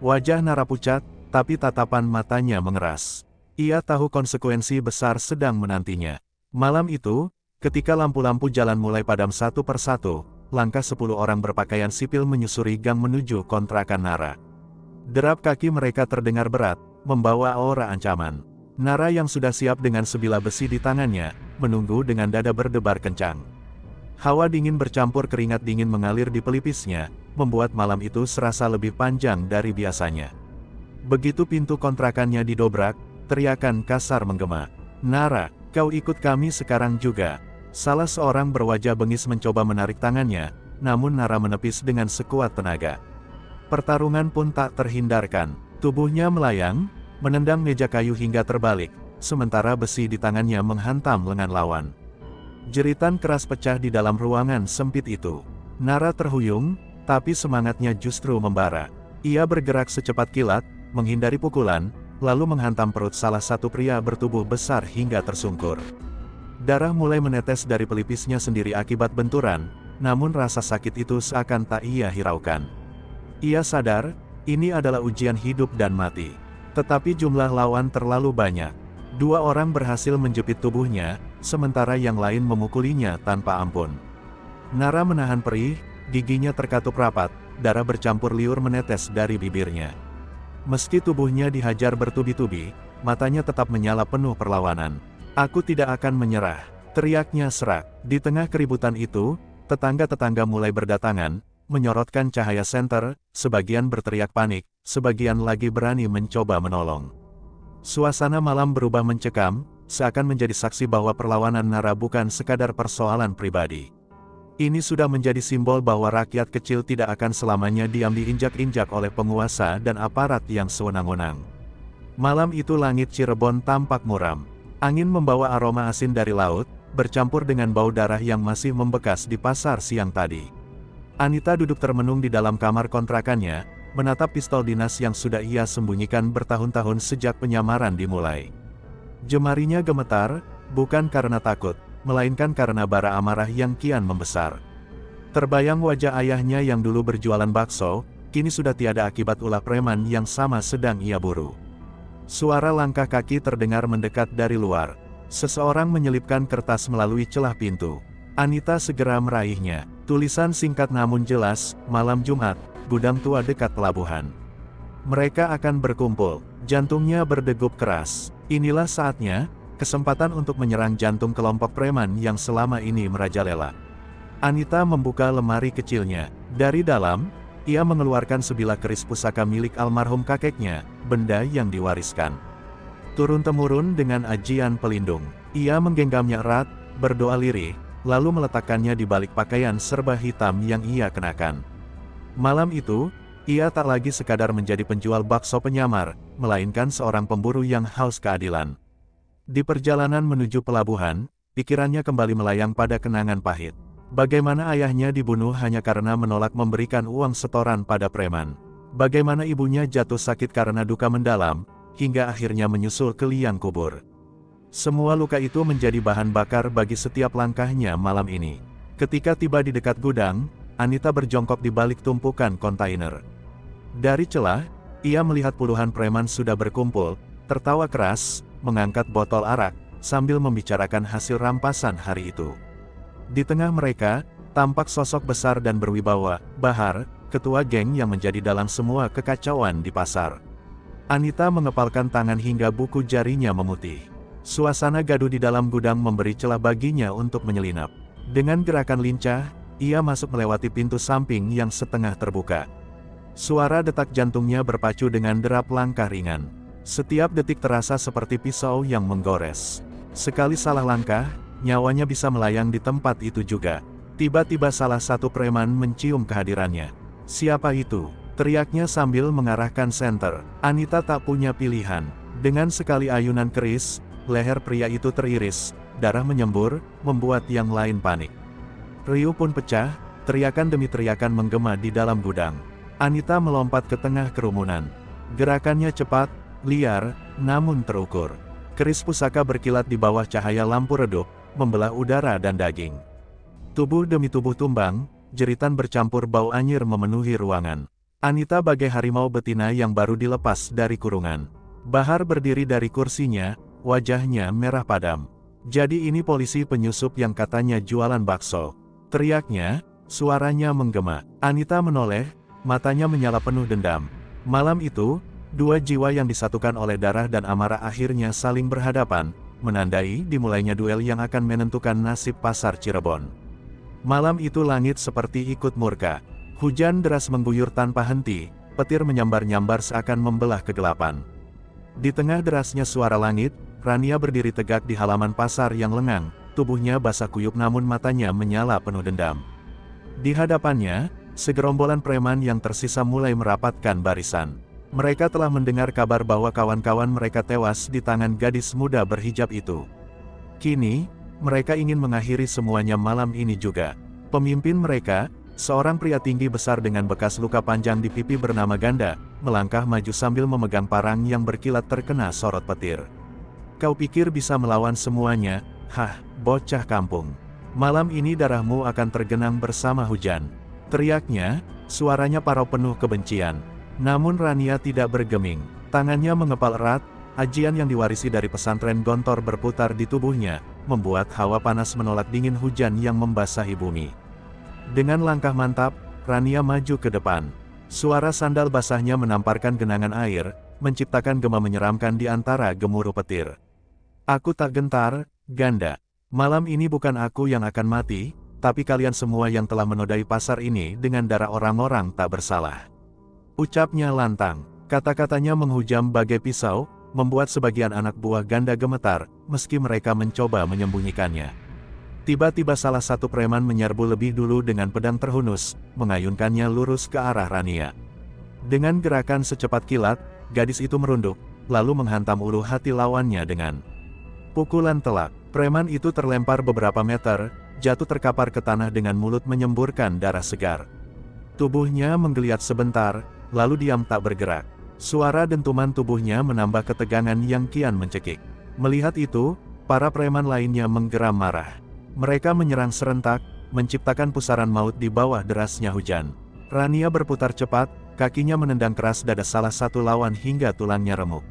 Wajah Nara pucat, tapi tatapan matanya mengeras. Ia tahu konsekuensi besar sedang menantinya. Malam itu, ketika lampu-lampu jalan mulai padam satu persatu, langkah 10 orang berpakaian sipil menyusuri gang menuju kontrakan Nara. Derap kaki mereka terdengar berat, membawa aura ancaman. Nara yang sudah siap dengan sebilah besi di tangannya, menunggu dengan dada berdebar kencang. Hawa dingin bercampur keringat dingin mengalir di pelipisnya, membuat malam itu serasa lebih panjang dari biasanya. Begitu pintu kontrakannya didobrak, teriakan kasar menggema. "Nara, kau ikut kami sekarang juga." Salah seorang berwajah bengis mencoba menarik tangannya, namun Nara menepis dengan sekuat tenaga. Pertarungan pun tak terhindarkan. Tubuhnya melayang, menendang meja kayu hingga terbalik, sementara besi di tangannya menghantam lengan lawan. Jeritan keras pecah di dalam ruangan sempit itu. Nara terhuyung, tapi semangatnya justru membara. Ia bergerak secepat kilat, menghindari pukulan, lalu menghantam perut salah satu pria bertubuh besar hingga tersungkur. Darah mulai menetes dari pelipisnya sendiri akibat benturan, namun rasa sakit itu seakan tak ia hiraukan. Ia sadar, ini adalah ujian hidup dan mati. Tetapi jumlah lawan terlalu banyak. 2 orang berhasil menjepit tubuhnya, sementara yang lain memukulinya tanpa ampun. Nara menahan perih, giginya terkatup rapat, darah bercampur liur menetes dari bibirnya. Meski tubuhnya dihajar bertubi-tubi, matanya tetap menyala penuh perlawanan. "Aku tidak akan menyerah," teriaknya serak. Di tengah keributan itu, tetangga-tetangga mulai berdatangan, menyorotkan cahaya senter, sebagian berteriak panik, sebagian lagi berani mencoba menolong. Suasana malam berubah mencekam, seakan menjadi saksi bahwa perlawanan Nara bukan sekadar persoalan pribadi. Ini sudah menjadi simbol bahwa rakyat kecil tidak akan selamanya diam diinjak-injak oleh penguasa dan aparat yang sewenang-wenang. Malam itu langit Cirebon tampak muram. Angin membawa aroma asin dari laut, bercampur dengan bau darah yang masih membekas di pasar siang tadi. Anita duduk termenung di dalam kamar kontrakannya, menatap pistol dinas yang sudah ia sembunyikan bertahun-tahun sejak penyamaran dimulai. Jemarinya gemetar, bukan karena takut, melainkan karena bara amarah yang kian membesar. Terbayang wajah ayahnya yang dulu berjualan bakso, kini sudah tiada akibat ulah preman yang sama sedang ia buru. Suara langkah kaki terdengar mendekat dari luar. Seseorang menyelipkan kertas melalui celah pintu. Anita segera meraihnya. Tulisan singkat namun jelas, "Malam Jumat, gudang tua dekat pelabuhan." Mereka akan berkumpul. Jantungnya berdegup keras. Inilah saatnya, kesempatan untuk menyerang jantung kelompok preman yang selama ini merajalela. Anita membuka lemari kecilnya. Dari dalam, ia mengeluarkan sebilah keris pusaka milik almarhum kakeknya, benda yang diwariskan turun-temurun dengan ajian pelindung. Ia menggenggamnya erat, berdoa lirih, lalu meletakkannya di balik pakaian serba hitam yang ia kenakan. Malam itu, ia tak lagi sekadar menjadi penjual bakso penyamar, melainkan seorang pemburu yang haus keadilan. Di perjalanan menuju pelabuhan, pikirannya kembali melayang pada kenangan pahit. Bagaimana ayahnya dibunuh hanya karena menolak memberikan uang setoran pada preman. Bagaimana ibunya jatuh sakit karena duka mendalam, hingga akhirnya menyusul ke liang kubur. Semua luka itu menjadi bahan bakar bagi setiap langkahnya malam ini. Ketika tiba di dekat gudang, Anita berjongkok di balik tumpukan kontainer. Dari celah, ia melihat puluhan preman sudah berkumpul, tertawa keras, mengangkat botol arak, sambil membicarakan hasil rampasan hari itu. Di tengah mereka, tampak sosok besar dan berwibawa, Bahar, ketua geng yang menjadi dalang semua kekacauan di pasar. Anita mengepalkan tangan hingga buku jarinya memutih. Suasana gaduh di dalam gudang memberi celah baginya untuk menyelinap. Dengan gerakan lincah, ia masuk melewati pintu samping yang setengah terbuka. Suara detak jantungnya berpacu dengan derap langkah ringan. Setiap detik terasa seperti pisau yang menggores. Sekali salah langkah, nyawanya bisa melayang di tempat itu juga. Tiba-tiba salah satu preman mencium kehadirannya. "Siapa itu?" teriaknya sambil mengarahkan senter. Anita tak punya pilihan. Dengan sekali ayunan keris, leher pria itu teriris, darah menyembur, membuat yang lain panik. Riuh pun pecah, teriakan demi teriakan menggema di dalam gudang. Anita melompat ke tengah kerumunan. Gerakannya cepat, liar, namun terukur. Keris pusaka berkilat di bawah cahaya lampu redup, membelah udara dan daging. Tubuh demi tubuh tumbang, jeritan bercampur bau anyir memenuhi ruangan. Anita bagai harimau betina yang baru dilepas dari kurungan. Bahar berdiri dari kursinya, wajahnya merah padam. "Jadi ini polisi penyusup yang katanya jualan bakso," teriaknya, suaranya menggema. Anita menoleh, matanya menyala penuh dendam. Malam itu, 2 jiwa yang disatukan oleh darah dan amarah akhirnya saling berhadapan, menandai dimulainya duel yang akan menentukan nasib pasar Cirebon. Malam itu langit seperti ikut murka. Hujan deras mengguyur tanpa henti, petir menyambar-nyambar seakan membelah kegelapan. Di tengah derasnya suara langit, Rania berdiri tegak di halaman pasar yang lengang, tubuhnya basah kuyup namun matanya menyala penuh dendam. Di hadapannya, segerombolan preman yang tersisa mulai merapatkan barisan. Mereka telah mendengar kabar bahwa kawan-kawan mereka tewas di tangan gadis muda berhijab itu. Kini, mereka ingin mengakhiri semuanya malam ini juga. Pemimpin mereka, seorang pria tinggi besar dengan bekas luka panjang di pipi bernama Ganda, melangkah maju sambil memegang parang yang berkilat terkena sorot petir. Kau pikir bisa melawan semuanya? Hah, bocah kampung. Malam ini darahmu akan tergenang bersama hujan. Teriaknya, suaranya parau penuh kebencian. Namun Rania tidak bergeming. Tangannya mengepal erat, ajian yang diwarisi dari pesantren Gontor berputar di tubuhnya, membuat hawa panas menolak dingin hujan yang membasahi bumi. Dengan langkah mantap, Rania maju ke depan. Suara sandal basahnya menamparkan genangan air, menciptakan gema menyeramkan di antara gemuruh petir. Aku tak gentar, Ganda. Malam ini bukan aku yang akan mati, tapi kalian semua yang telah menodai pasar ini dengan darah orang-orang tak bersalah. Ucapnya lantang, kata-katanya menghujam bagai pisau, membuat sebagian anak buah Ganda gemetar, meski mereka mencoba menyembunyikannya. Tiba-tiba salah satu preman menyerbu lebih dulu dengan pedang terhunus, mengayunkannya lurus ke arah Rania. Dengan gerakan secepat kilat, gadis itu merunduk, lalu menghantam ulu hati lawannya dengan pukulan telak. Preman itu terlempar beberapa meter, jatuh terkapar ke tanah dengan mulut menyemburkan darah segar. Tubuhnya menggeliat sebentar, lalu diam tak bergerak. Suara dentuman tubuhnya menambah ketegangan yang kian mencekik. Melihat itu, para preman lainnya menggeram marah. Mereka menyerang serentak, menciptakan pusaran maut di bawah derasnya hujan. Rania berputar cepat, kakinya menendang keras dada salah satu lawan hingga tulangnya remuk.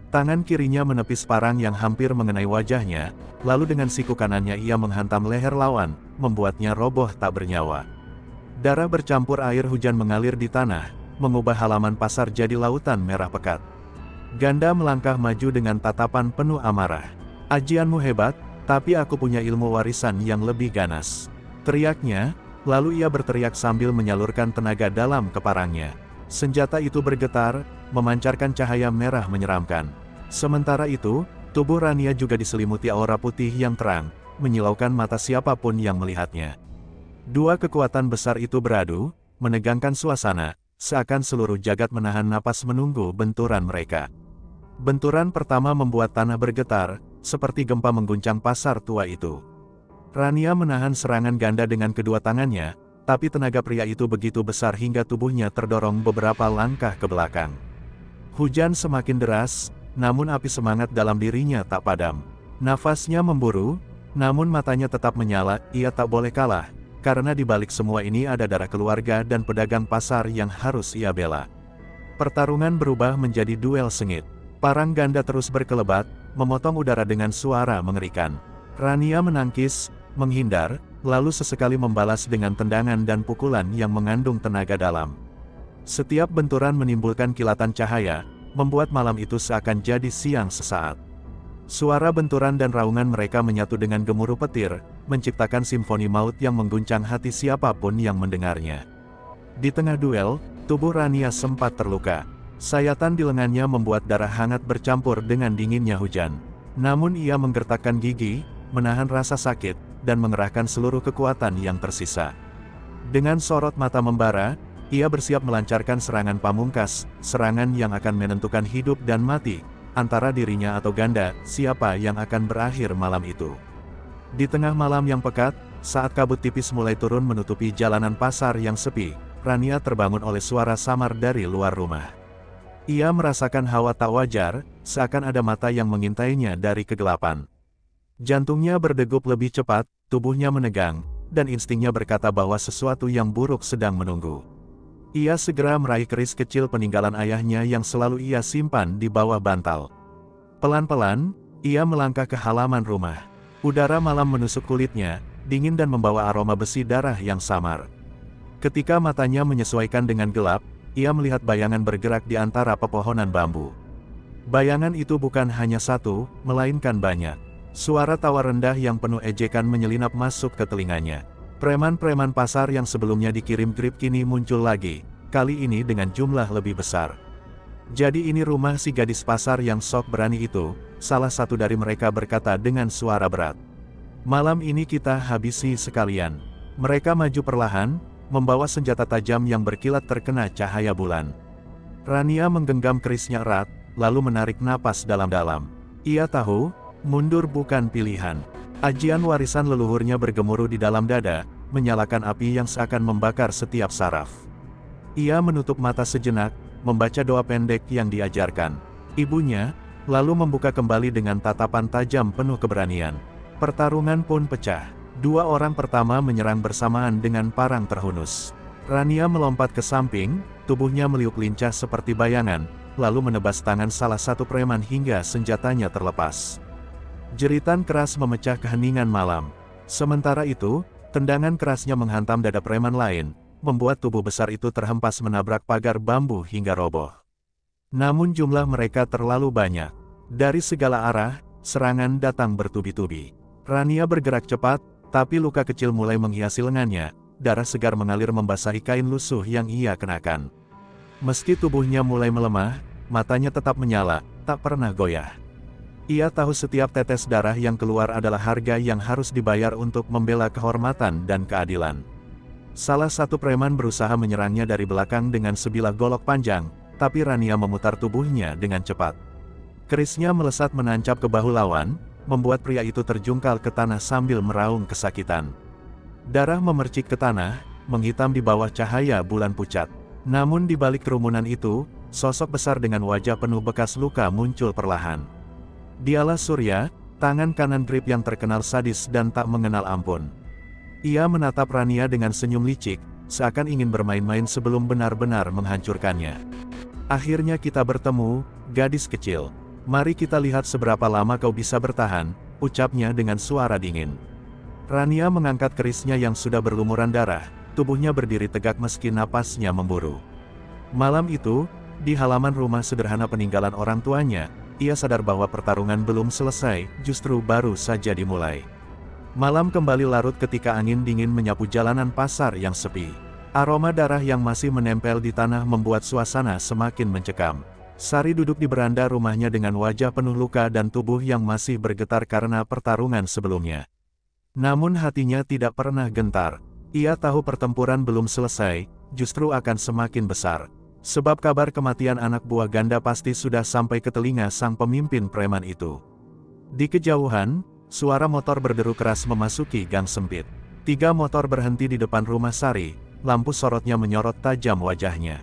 Tangan kirinya menepis parang yang hampir mengenai wajahnya, lalu dengan siku kanannya ia menghantam leher lawan, membuatnya roboh tak bernyawa. Darah bercampur air hujan mengalir di tanah, mengubah halaman pasar jadi lautan merah pekat. Ganda melangkah maju dengan tatapan penuh amarah. Ajianmu hebat, tapi aku punya ilmu warisan yang lebih ganas. Teriaknya, lalu ia berteriak sambil menyalurkan tenaga dalam ke parangnya. Senjata itu bergetar, memancarkan cahaya merah menyeramkan. Sementara itu, tubuh Rania juga diselimuti aura putih yang terang, menyilaukan mata siapapun yang melihatnya. Dua kekuatan besar itu beradu, menegangkan suasana, seakan seluruh jagat menahan napas menunggu benturan mereka. Benturan pertama membuat tanah bergetar, seperti gempa mengguncang pasar tua itu. Rania menahan serangan Ganda dengan kedua tangannya, tapi tenaga pria itu begitu besar hingga tubuhnya terdorong beberapa langkah ke belakang. Hujan semakin deras, namun api semangat dalam dirinya tak padam. Nafasnya memburu, namun matanya tetap menyala, ia tak boleh kalah, karena di balik semua ini ada darah keluarga dan pedagang pasar yang harus ia bela. Pertarungan berubah menjadi duel sengit. Parang Ganda terus berkelebat, memotong udara dengan suara mengerikan. Rania menangkis, menghindar, lalu sesekali membalas dengan tendangan dan pukulan yang mengandung tenaga dalam. Setiap benturan menimbulkan kilatan cahaya, membuat malam itu seakan jadi siang sesaat. Suara benturan dan raungan mereka menyatu dengan gemuruh petir, menciptakan simfoni maut yang mengguncang hati siapapun yang mendengarnya. Di tengah duel, tubuh Rania sempat terluka. Sayatan di lengannya membuat darah hangat bercampur dengan dinginnya hujan. Namun ia menggertakkan gigi, menahan rasa sakit, dan mengerahkan seluruh kekuatan yang tersisa. Dengan sorot mata membara, ia bersiap melancarkan serangan pamungkas, serangan yang akan menentukan hidup dan mati, antara dirinya atau Ganda, siapa yang akan berakhir malam itu. Di tengah malam yang pekat, saat kabut tipis mulai turun menutupi jalanan pasar yang sepi, Rania terbangun oleh suara samar dari luar rumah. Ia merasakan hawa tak wajar, seakan ada mata yang mengintainya dari kegelapan. Jantungnya berdegup lebih cepat, tubuhnya menegang, dan instingnya berkata bahwa sesuatu yang buruk sedang menunggu. Ia segera meraih keris kecil peninggalan ayahnya yang selalu ia simpan di bawah bantal. Pelan-pelan, ia melangkah ke halaman rumah. Udara malam menusuk kulitnya, dingin dan membawa aroma besi darah yang samar. Ketika matanya menyesuaikan dengan gelap, ia melihat bayangan bergerak di antara pepohonan bambu. Bayangan itu bukan hanya satu, melainkan banyak. Suara tawa rendah yang penuh ejekan menyelinap masuk ke telinganya. Preman-preman pasar yang sebelumnya dikirim grip kini muncul lagi, kali ini dengan jumlah lebih besar. Jadi ini rumah si gadis pasar yang sok berani itu, salah satu dari mereka berkata dengan suara berat. Malam ini kita habisi sekalian. Mereka maju perlahan, membawa senjata tajam yang berkilat terkena cahaya bulan. Rania menggenggam kerisnya erat, lalu menarik napas dalam-dalam. Ia tahu, mundur bukan pilihan. Ajian warisan leluhurnya bergemuruh di dalam dada, menyalakan api yang seakan membakar setiap saraf. Ia menutup mata sejenak, membaca doa pendek yang diajarkan ibunya, lalu membuka kembali dengan tatapan tajam penuh keberanian. Pertarungan pun pecah. Dua orang pertama menyerang bersamaan dengan parang terhunus. Rania melompat ke samping, tubuhnya meliuk lincah seperti bayangan, lalu menebas tangan salah satu preman hingga senjatanya terlepas. Jeritan keras memecah keheningan malam. Sementara itu, tendangan kerasnya menghantam dada preman lain, membuat tubuh besar itu terhempas menabrak pagar bambu hingga roboh. Namun jumlah mereka terlalu banyak. Dari segala arah, serangan datang bertubi-tubi. Rania bergerak cepat, tapi luka kecil mulai menghiasi lengannya, darah segar mengalir membasahi kain lusuh yang ia kenakan. Meski tubuhnya mulai melemah, matanya tetap menyala, tak pernah goyah. Ia tahu setiap tetes darah yang keluar adalah harga yang harus dibayar untuk membela kehormatan dan keadilan. Salah satu preman berusaha menyerangnya dari belakang dengan sebilah golok panjang, tapi Rania memutar tubuhnya dengan cepat. Kerisnya melesat menancap ke bahu lawan, membuat pria itu terjungkal ke tanah sambil meraung kesakitan. Darah memercik ke tanah, menghitam di bawah cahaya bulan pucat. Namun di balik kerumunan itu, sosok besar dengan wajah penuh bekas luka muncul perlahan. Dialah Surya, tangan kanan grip yang terkenal sadis dan tak mengenal ampun. Ia menatap Rania dengan senyum licik, seakan ingin bermain-main sebelum benar-benar menghancurkannya. Akhirnya kita bertemu, gadis kecil. Mari kita lihat seberapa lama kau bisa bertahan, ucapnya dengan suara dingin. Rania mengangkat kerisnya yang sudah berlumuran darah, tubuhnya berdiri tegak meski napasnya memburu. Malam itu, di halaman rumah sederhana peninggalan orang tuanya, ia sadar bahwa pertarungan belum selesai, justru baru saja dimulai. Malam kembali larut ketika angin dingin menyapu jalanan pasar yang sepi. Aroma darah yang masih menempel di tanah membuat suasana semakin mencekam. Sari duduk di beranda rumahnya dengan wajah penuh luka dan tubuh yang masih bergetar karena pertarungan sebelumnya. Namun hatinya tidak pernah gentar. Ia tahu pertempuran belum selesai, justru akan semakin besar. Sebab kabar kematian anak buah ganda pasti sudah sampai ke telinga sang pemimpin preman itu. Di kejauhan, suara motor berderu keras memasuki gang sempit. 3 motor berhenti di depan rumah Sari, lampu sorotnya menyorot tajam wajahnya.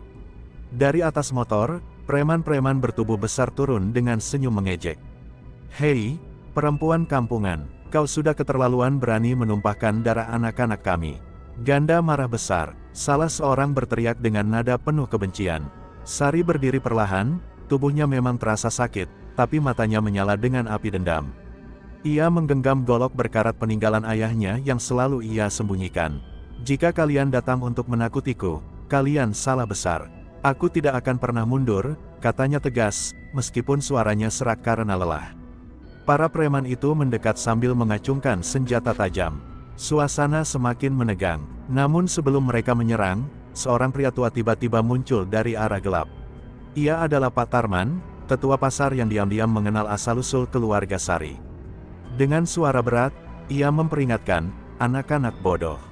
Dari atas motor, preman-preman bertubuh besar turun dengan senyum mengejek. "Hei, perempuan kampungan, kau sudah keterlaluan berani menumpahkan darah anak-anak kami." Ganda marah besar, salah seorang berteriak dengan nada penuh kebencian. Sari berdiri perlahan, tubuhnya memang terasa sakit, tapi matanya menyala dengan api dendam. Ia menggenggam golok berkarat peninggalan ayahnya yang selalu ia sembunyikan. "Jika kalian datang untuk menakutiku, kalian salah besar. Aku tidak akan pernah mundur," katanya tegas, meskipun suaranya serak karena lelah. Para preman itu mendekat sambil mengacungkan senjata tajam. Suasana semakin menegang. Namun sebelum mereka menyerang, seorang pria tua tiba-tiba muncul dari arah gelap. Ia adalah Pak Tarman, tetua pasar yang diam-diam mengenal asal-usul keluarga Sari. Dengan suara berat, ia memperingatkan, "Anak-anak bodoh.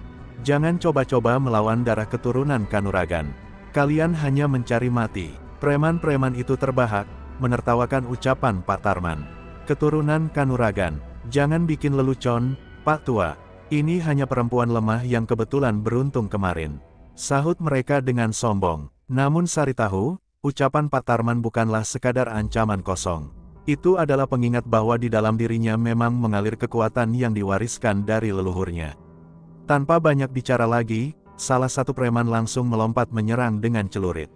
Jangan coba-coba melawan darah keturunan Kanuragan. Kalian hanya mencari mati." Preman-preman itu terbahak, menertawakan ucapan Pak Tarman. "Keturunan Kanuragan, jangan bikin lelucon, Pak Tua. Ini hanya perempuan lemah yang kebetulan beruntung kemarin," sahut mereka dengan sombong. Namun Sari tahu, ucapan Pak Tarman bukanlah sekadar ancaman kosong. Itu adalah pengingat bahwa di dalam dirinya memang mengalir kekuatan yang diwariskan dari leluhurnya. Tanpa banyak bicara lagi, salah satu preman langsung melompat menyerang dengan celurit.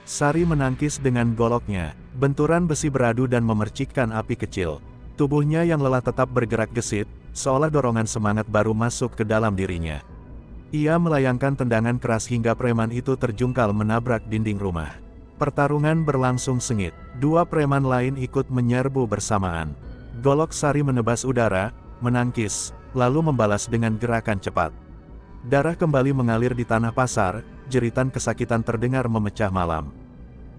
Sari menangkis dengan goloknya, benturan besi beradu dan memercikkan api kecil. Tubuhnya yang lelah tetap bergerak gesit, seolah dorongan semangat baru masuk ke dalam dirinya. Ia melayangkan tendangan keras hingga preman itu terjungkal menabrak dinding rumah. Pertarungan berlangsung sengit, 2 preman lain ikut menyerbu bersamaan. Golok Sari menebas udara, menangkis, lalu membalas dengan gerakan cepat. Darah kembali mengalir di tanah pasar, jeritan kesakitan terdengar memecah malam.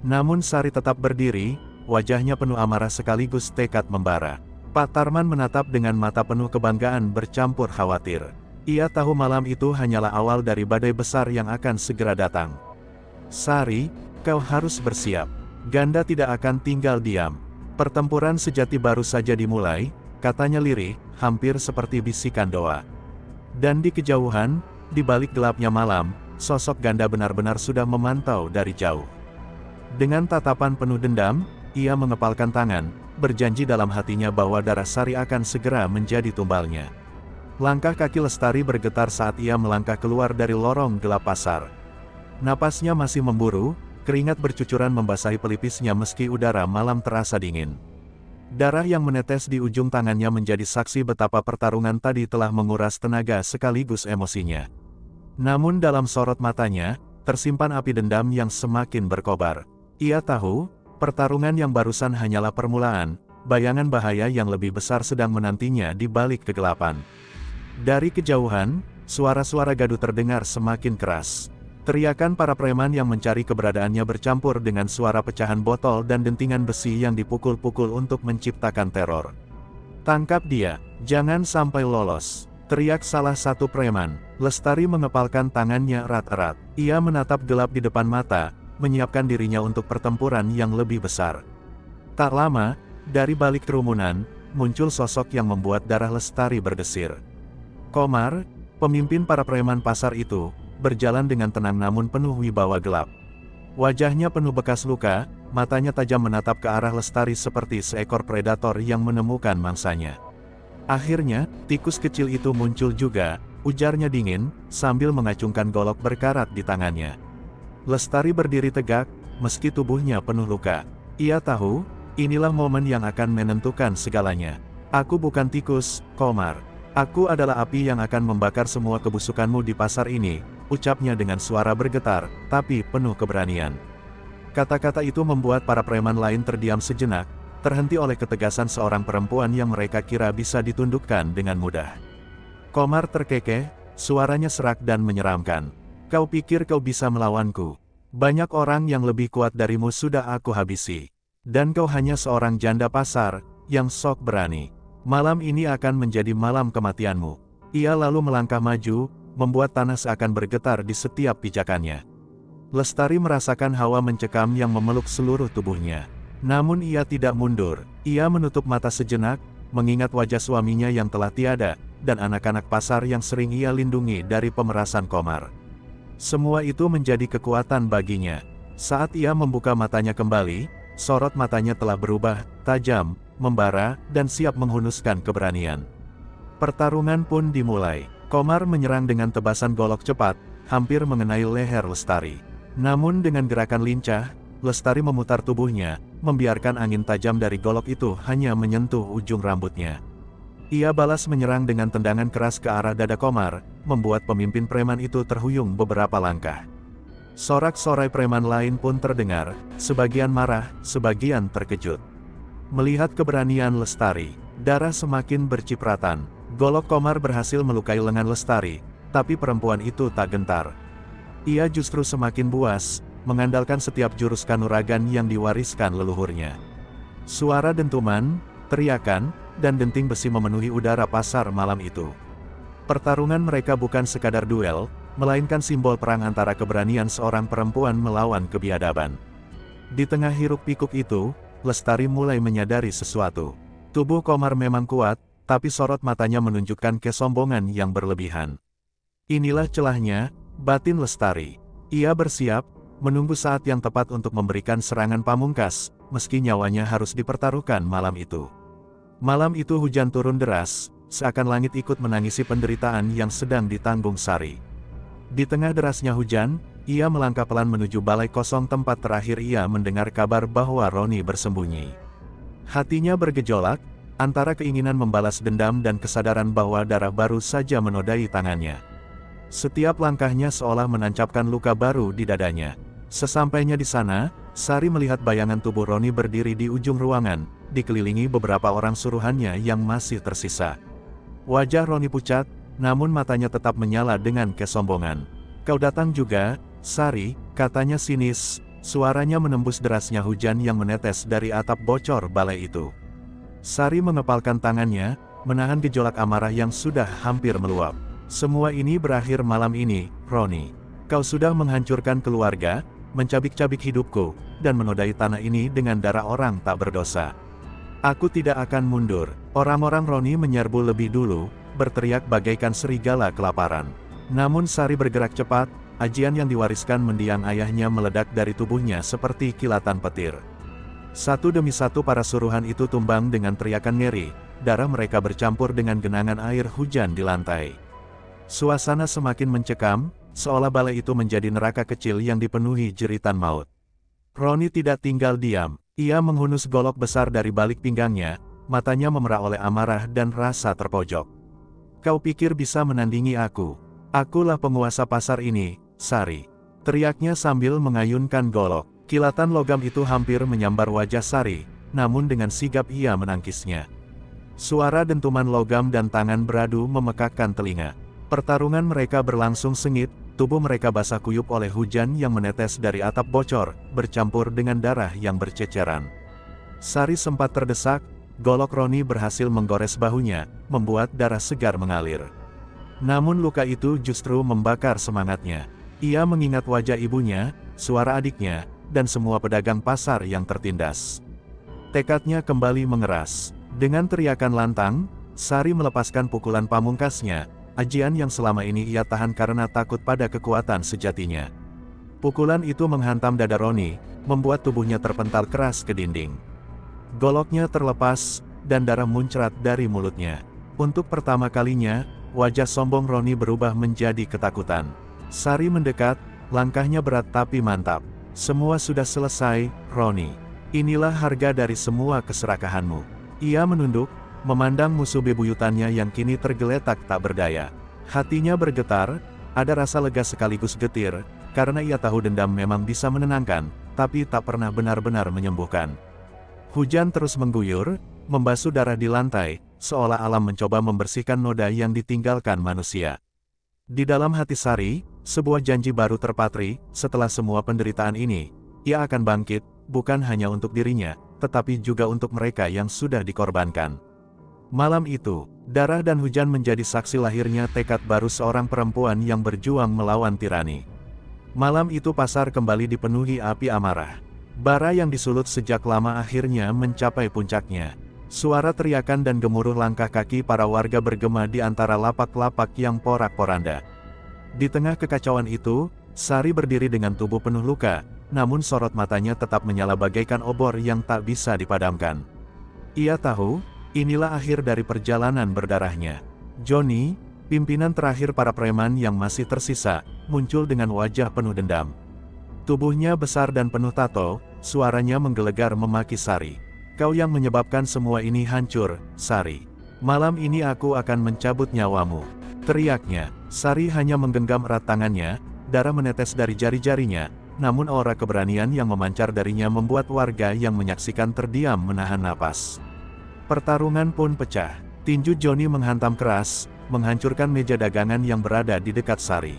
Namun Sari tetap berdiri, wajahnya penuh amarah sekaligus tekad membara. Pak Tarman menatap dengan mata penuh kebanggaan bercampur khawatir. Ia tahu malam itu hanyalah awal dari badai besar yang akan segera datang. "Sari, kau harus bersiap. Ganda tidak akan tinggal diam. Pertempuran sejati baru saja dimulai, katanya lirih, hampir seperti bisikan doa. Dan di kejauhan, di balik gelapnya malam, sosok Ganda benar-benar sudah memantau dari jauh. Dengan tatapan penuh dendam, ia mengepalkan tangan, berjanji dalam hatinya bahwa Darasari akan segera menjadi tumbalnya. Langkah kaki Lestari bergetar saat ia melangkah keluar dari lorong gelap pasar. Napasnya masih memburu, keringat bercucuran membasahi pelipisnya meski udara malam terasa dingin. Darah yang menetes di ujung tangannya menjadi saksi betapa pertarungan tadi telah menguras tenaga sekaligus emosinya. Namun dalam sorot matanya, tersimpan api dendam yang semakin berkobar. Ia tahu, pertarungan yang barusan hanyalah permulaan, bayangan bahaya yang lebih besar sedang menantinya di balik kegelapan. Dari kejauhan, suara-suara gaduh terdengar semakin keras. Teriakan para preman yang mencari keberadaannya bercampur dengan suara pecahan botol dan dentingan besi yang dipukul-pukul untuk menciptakan teror. "Tangkap dia, jangan sampai lolos!" teriak salah satu preman. Lestari mengepalkan tangannya erat-erat. Ia menatap gelap di depan mata, menyiapkan dirinya untuk pertempuran yang lebih besar. Tak lama, dari balik kerumunan, muncul sosok yang membuat darah Lestari berdesir. Komar, pemimpin para preman pasar itu, berjalan dengan tenang namun penuh wibawa gelap. Wajahnya penuh bekas luka, matanya tajam menatap ke arah Lestari seperti seekor predator yang menemukan mangsanya. "Akhirnya, tikus kecil itu muncul juga," ujarnya dingin, sambil mengacungkan golok berkarat di tangannya. Lestari berdiri tegak, meski tubuhnya penuh luka. Ia tahu, inilah momen yang akan menentukan segalanya. "Aku bukan tikus, Komar. Aku adalah api yang akan membakar semua kebusukanmu di pasar ini," ucapnya dengan suara bergetar, tapi penuh keberanian. Kata-kata itu membuat para preman lain terdiam sejenak, terhenti oleh ketegasan seorang perempuan yang mereka kira bisa ditundukkan dengan mudah. Komar terkekeh, suaranya serak dan menyeramkan. "Kau pikir kau bisa melawanku? Banyak orang yang lebih kuat darimu sudah aku habisi. Dan kau hanya seorang janda pasar, yang sok berani. Malam ini akan menjadi malam kematianmu." Ia lalu melangkah maju, membuat tanah seakan bergetar di setiap pijakannya. Lestari merasakan hawa mencekam yang memeluk seluruh tubuhnya. Namun ia tidak mundur. Ia menutup mata sejenak, mengingat wajah suaminya yang telah tiada, dan anak-anak pasar yang sering ia lindungi dari pemerasan Komar. Semua itu menjadi kekuatan baginya. Saat ia membuka matanya kembali, sorot matanya telah berubah, tajam, membara, dan siap menghunuskan keberanian. Pertarungan pun dimulai. Komar menyerang dengan tebasan golok cepat, hampir mengenai leher Lestari. Namun dengan gerakan lincah, Lestari memutar tubuhnya, membiarkan angin tajam dari golok itu hanya menyentuh ujung rambutnya. Ia balas menyerang dengan tendangan keras ke arah dada Komar, membuat pemimpin preman itu terhuyung beberapa langkah. Sorak-sorai preman lain pun terdengar, sebagian marah, sebagian terkejut. Melihat keberanian Lestari, darah semakin bercipratan. Golok Komar berhasil melukai lengan Lestari, tapi perempuan itu tak gentar. Ia justru semakin buas, mengandalkan setiap jurus kanuragan yang diwariskan leluhurnya. Suara dentuman, teriakan, dan denting besi memenuhi udara pasar malam itu. Pertarungan mereka bukan sekadar duel, melainkan simbol perang antara keberanian seorang perempuan melawan kebiadaban. Di tengah hiruk-pikuk itu, Lestari mulai menyadari sesuatu. Tubuh Komar memang kuat, tapi sorot matanya menunjukkan kesombongan yang berlebihan. Inilah celahnya, batin Lestari. Ia bersiap, menunggu saat yang tepat untuk memberikan serangan pamungkas, meski nyawanya harus dipertaruhkan malam itu. Malam itu hujan turun deras, seakan langit ikut menangisi penderitaan yang sedang ditanggung Sari. Di tengah derasnya hujan, ia melangkah pelan menuju balai kosong tempat terakhir ia mendengar kabar bahwa Roni bersembunyi. Hatinya bergejolak, antara keinginan membalas dendam dan kesadaran bahwa darah baru saja menodai tangannya. Setiap langkahnya seolah menancapkan luka baru di dadanya. Sesampainya di sana, Sari melihat bayangan tubuh Roni berdiri di ujung ruangan, dikelilingi beberapa orang suruhannya yang masih tersisa. Wajah Roni pucat, namun matanya tetap menyala dengan kesombongan. "Kau datang juga, Sari," katanya sinis, suaranya menembus derasnya hujan yang menetes dari atap bocor balai itu. Sari mengepalkan tangannya, menahan gejolak amarah yang sudah hampir meluap. "Semua ini berakhir malam ini, Roni. Kau sudah menghancurkan keluarga, mencabik-cabik hidupku, dan menodai tanah ini dengan darah orang tak berdosa. Aku tidak akan mundur. Orang-orang Roni menyerbu lebih dulu, berteriak bagaikan serigala kelaparan. Namun Sari bergerak cepat, ajian yang diwariskan mendiang ayahnya meledak dari tubuhnya seperti kilatan petir. Satu demi satu para suruhan itu tumbang dengan teriakan ngeri, darah mereka bercampur dengan genangan air hujan di lantai. Suasana semakin mencekam, seolah balai itu menjadi neraka kecil yang dipenuhi jeritan maut. Roni tidak tinggal diam, ia menghunus golok besar dari balik pinggangnya, matanya memerah oleh amarah dan rasa terpojok. Kau pikir bisa menandingi aku? Akulah penguasa pasar ini, Sari. Teriaknya sambil mengayunkan golok. Kilatan logam itu hampir menyambar wajah Sari, namun dengan sigap ia menangkisnya. Suara dentuman logam dan tangan beradu memekakkan telinga. Pertarungan mereka berlangsung sengit, tubuh mereka basah kuyup oleh hujan yang menetes dari atap bocor, bercampur dengan darah yang berceceran. Sari sempat terdesak, golok Roni berhasil menggores bahunya, membuat darah segar mengalir. Namun luka itu justru membakar semangatnya. Ia mengingat wajah ibunya, suara adiknya, dan semua pedagang pasar yang tertindas. Tekadnya kembali mengeras. Dengan teriakan lantang, Sari melepaskan pukulan pamungkasnya, ajian yang selama ini ia tahan karena takut pada kekuatan sejatinya. Pukulan itu menghantam dada Roni, membuat tubuhnya terpental keras ke dinding. Goloknya terlepas, dan darah muncrat dari mulutnya. Untuk pertama kalinya, wajah sombong Roni berubah menjadi ketakutan. Sari mendekat, langkahnya berat tapi mantap. Semua sudah selesai, Roni. Inilah harga dari semua keserakahanmu. Ia menunduk, memandang musuh bebuyutannya yang kini tergeletak tak berdaya. Hatinya bergetar, ada rasa lega sekaligus getir, karena ia tahu dendam memang bisa menenangkan, tapi tak pernah benar-benar menyembuhkan. Hujan terus mengguyur, membasuh darah di lantai, seolah alam mencoba membersihkan noda yang ditinggalkan manusia. Di dalam hati Sari, sebuah janji baru terpatri, setelah semua penderitaan ini, ia akan bangkit, bukan hanya untuk dirinya, tetapi juga untuk mereka yang sudah dikorbankan. Malam itu, darah dan hujan menjadi saksi lahirnya tekad baru seorang perempuan yang berjuang melawan tirani. Malam itu pasar kembali dipenuhi api amarah. Bara yang disulut sejak lama akhirnya mencapai puncaknya. Suara teriakan dan gemuruh langkah kaki para warga bergema di antara lapak-lapak yang porak-poranda. Di tengah kekacauan itu, Sari berdiri dengan tubuh penuh luka, namun sorot matanya tetap menyala bagaikan obor yang tak bisa dipadamkan. Ia tahu, inilah akhir dari perjalanan berdarahnya. Johnny, pimpinan terakhir para preman yang masih tersisa, muncul dengan wajah penuh dendam. Tubuhnya besar dan penuh tato, suaranya menggelegar memaki Sari. Kau yang menyebabkan semua ini hancur, Sari. Malam ini aku akan mencabut nyawamu. Teriaknya. Sari hanya menggenggam erat tangannya, darah menetes dari jari-jarinya, namun aura keberanian yang memancar darinya membuat warga yang menyaksikan terdiam menahan napas. Pertarungan pun pecah. Tinju Johnny menghantam keras, menghancurkan meja dagangan yang berada di dekat Sari.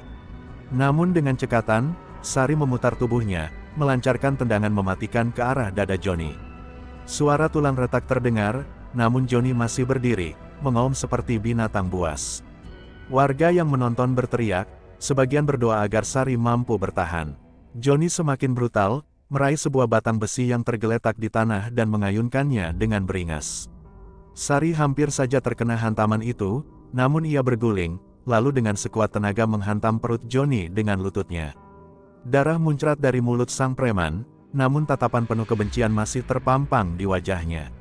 Namun dengan cekatan, Sari memutar tubuhnya, melancarkan tendangan mematikan ke arah dada Johnny. Suara tulang retak terdengar, namun Johnny masih berdiri, mengaum seperti binatang buas. Warga yang menonton berteriak, sebagian berdoa agar Sari mampu bertahan. Johnny semakin brutal, meraih sebuah batang besi yang tergeletak di tanah dan mengayunkannya dengan beringas. Sari hampir saja terkena hantaman itu, namun ia berguling, lalu dengan sekuat tenaga menghantam perut Johnny dengan lututnya. Darah muncrat dari mulut sang preman, namun tatapan penuh kebencian masih terpampang di wajahnya.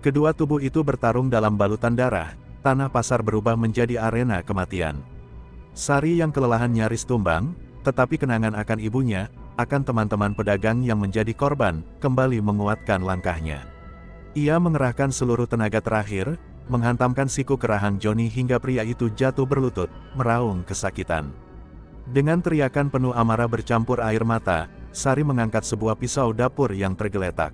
Kedua tubuh itu bertarung dalam balutan darah, tanah pasar berubah menjadi arena kematian. Sari yang kelelahan nyaris tumbang, tetapi kenangan akan ibunya, akan teman-teman pedagang yang menjadi korban, kembali menguatkan langkahnya. Ia mengerahkan seluruh tenaga terakhir, menghantamkan siku ke rahang Johnny hingga pria itu jatuh berlutut, meraung kesakitan. Dengan teriakan penuh amarah bercampur air mata, Sari mengangkat sebuah pisau dapur yang tergeletak.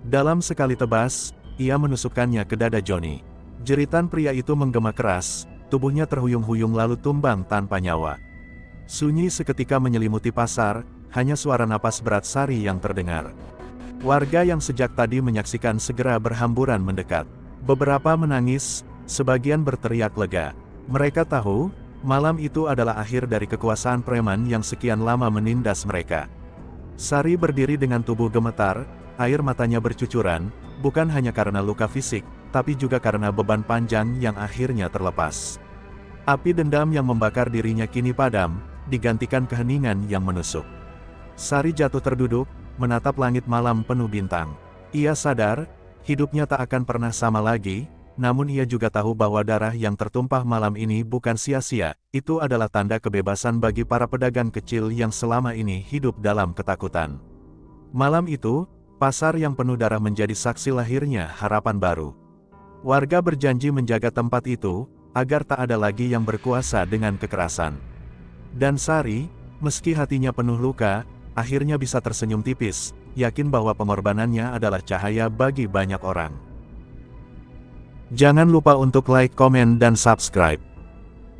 Dalam sekali tebas, ia menusukkannya ke dada Johnny. Jeritan pria itu menggema keras, tubuhnya terhuyung-huyung lalu tumbang tanpa nyawa. Sunyi seketika menyelimuti pasar, hanya suara napas berat Sari yang terdengar. Warga yang sejak tadi menyaksikan segera berhamburan mendekat. Beberapa menangis, sebagian berteriak lega. Mereka tahu, malam itu adalah akhir dari kekuasaan preman yang sekian lama menindas mereka. Sari berdiri dengan tubuh gemetar, air matanya bercucuran, bukan hanya karena luka fisik, tapi juga karena beban panjang yang akhirnya terlepas. Api dendam yang membakar dirinya kini padam, digantikan keheningan yang menusuk. Sari jatuh terduduk, menatap langit malam penuh bintang. Ia sadar, hidupnya tak akan pernah sama lagi, namun ia juga tahu bahwa darah yang tertumpah malam ini bukan sia-sia, itu adalah tanda kebebasan bagi para pedagang kecil yang selama ini hidup dalam ketakutan. Malam itu, pasar yang penuh darah menjadi saksi lahirnya harapan baru. Warga berjanji menjaga tempat itu, agar tak ada lagi yang berkuasa dengan kekerasan. Dan Sari, meski hatinya penuh luka, akhirnya bisa tersenyum tipis, yakin bahwa pengorbanannya adalah cahaya bagi banyak orang. Jangan lupa untuk like, komen, dan subscribe.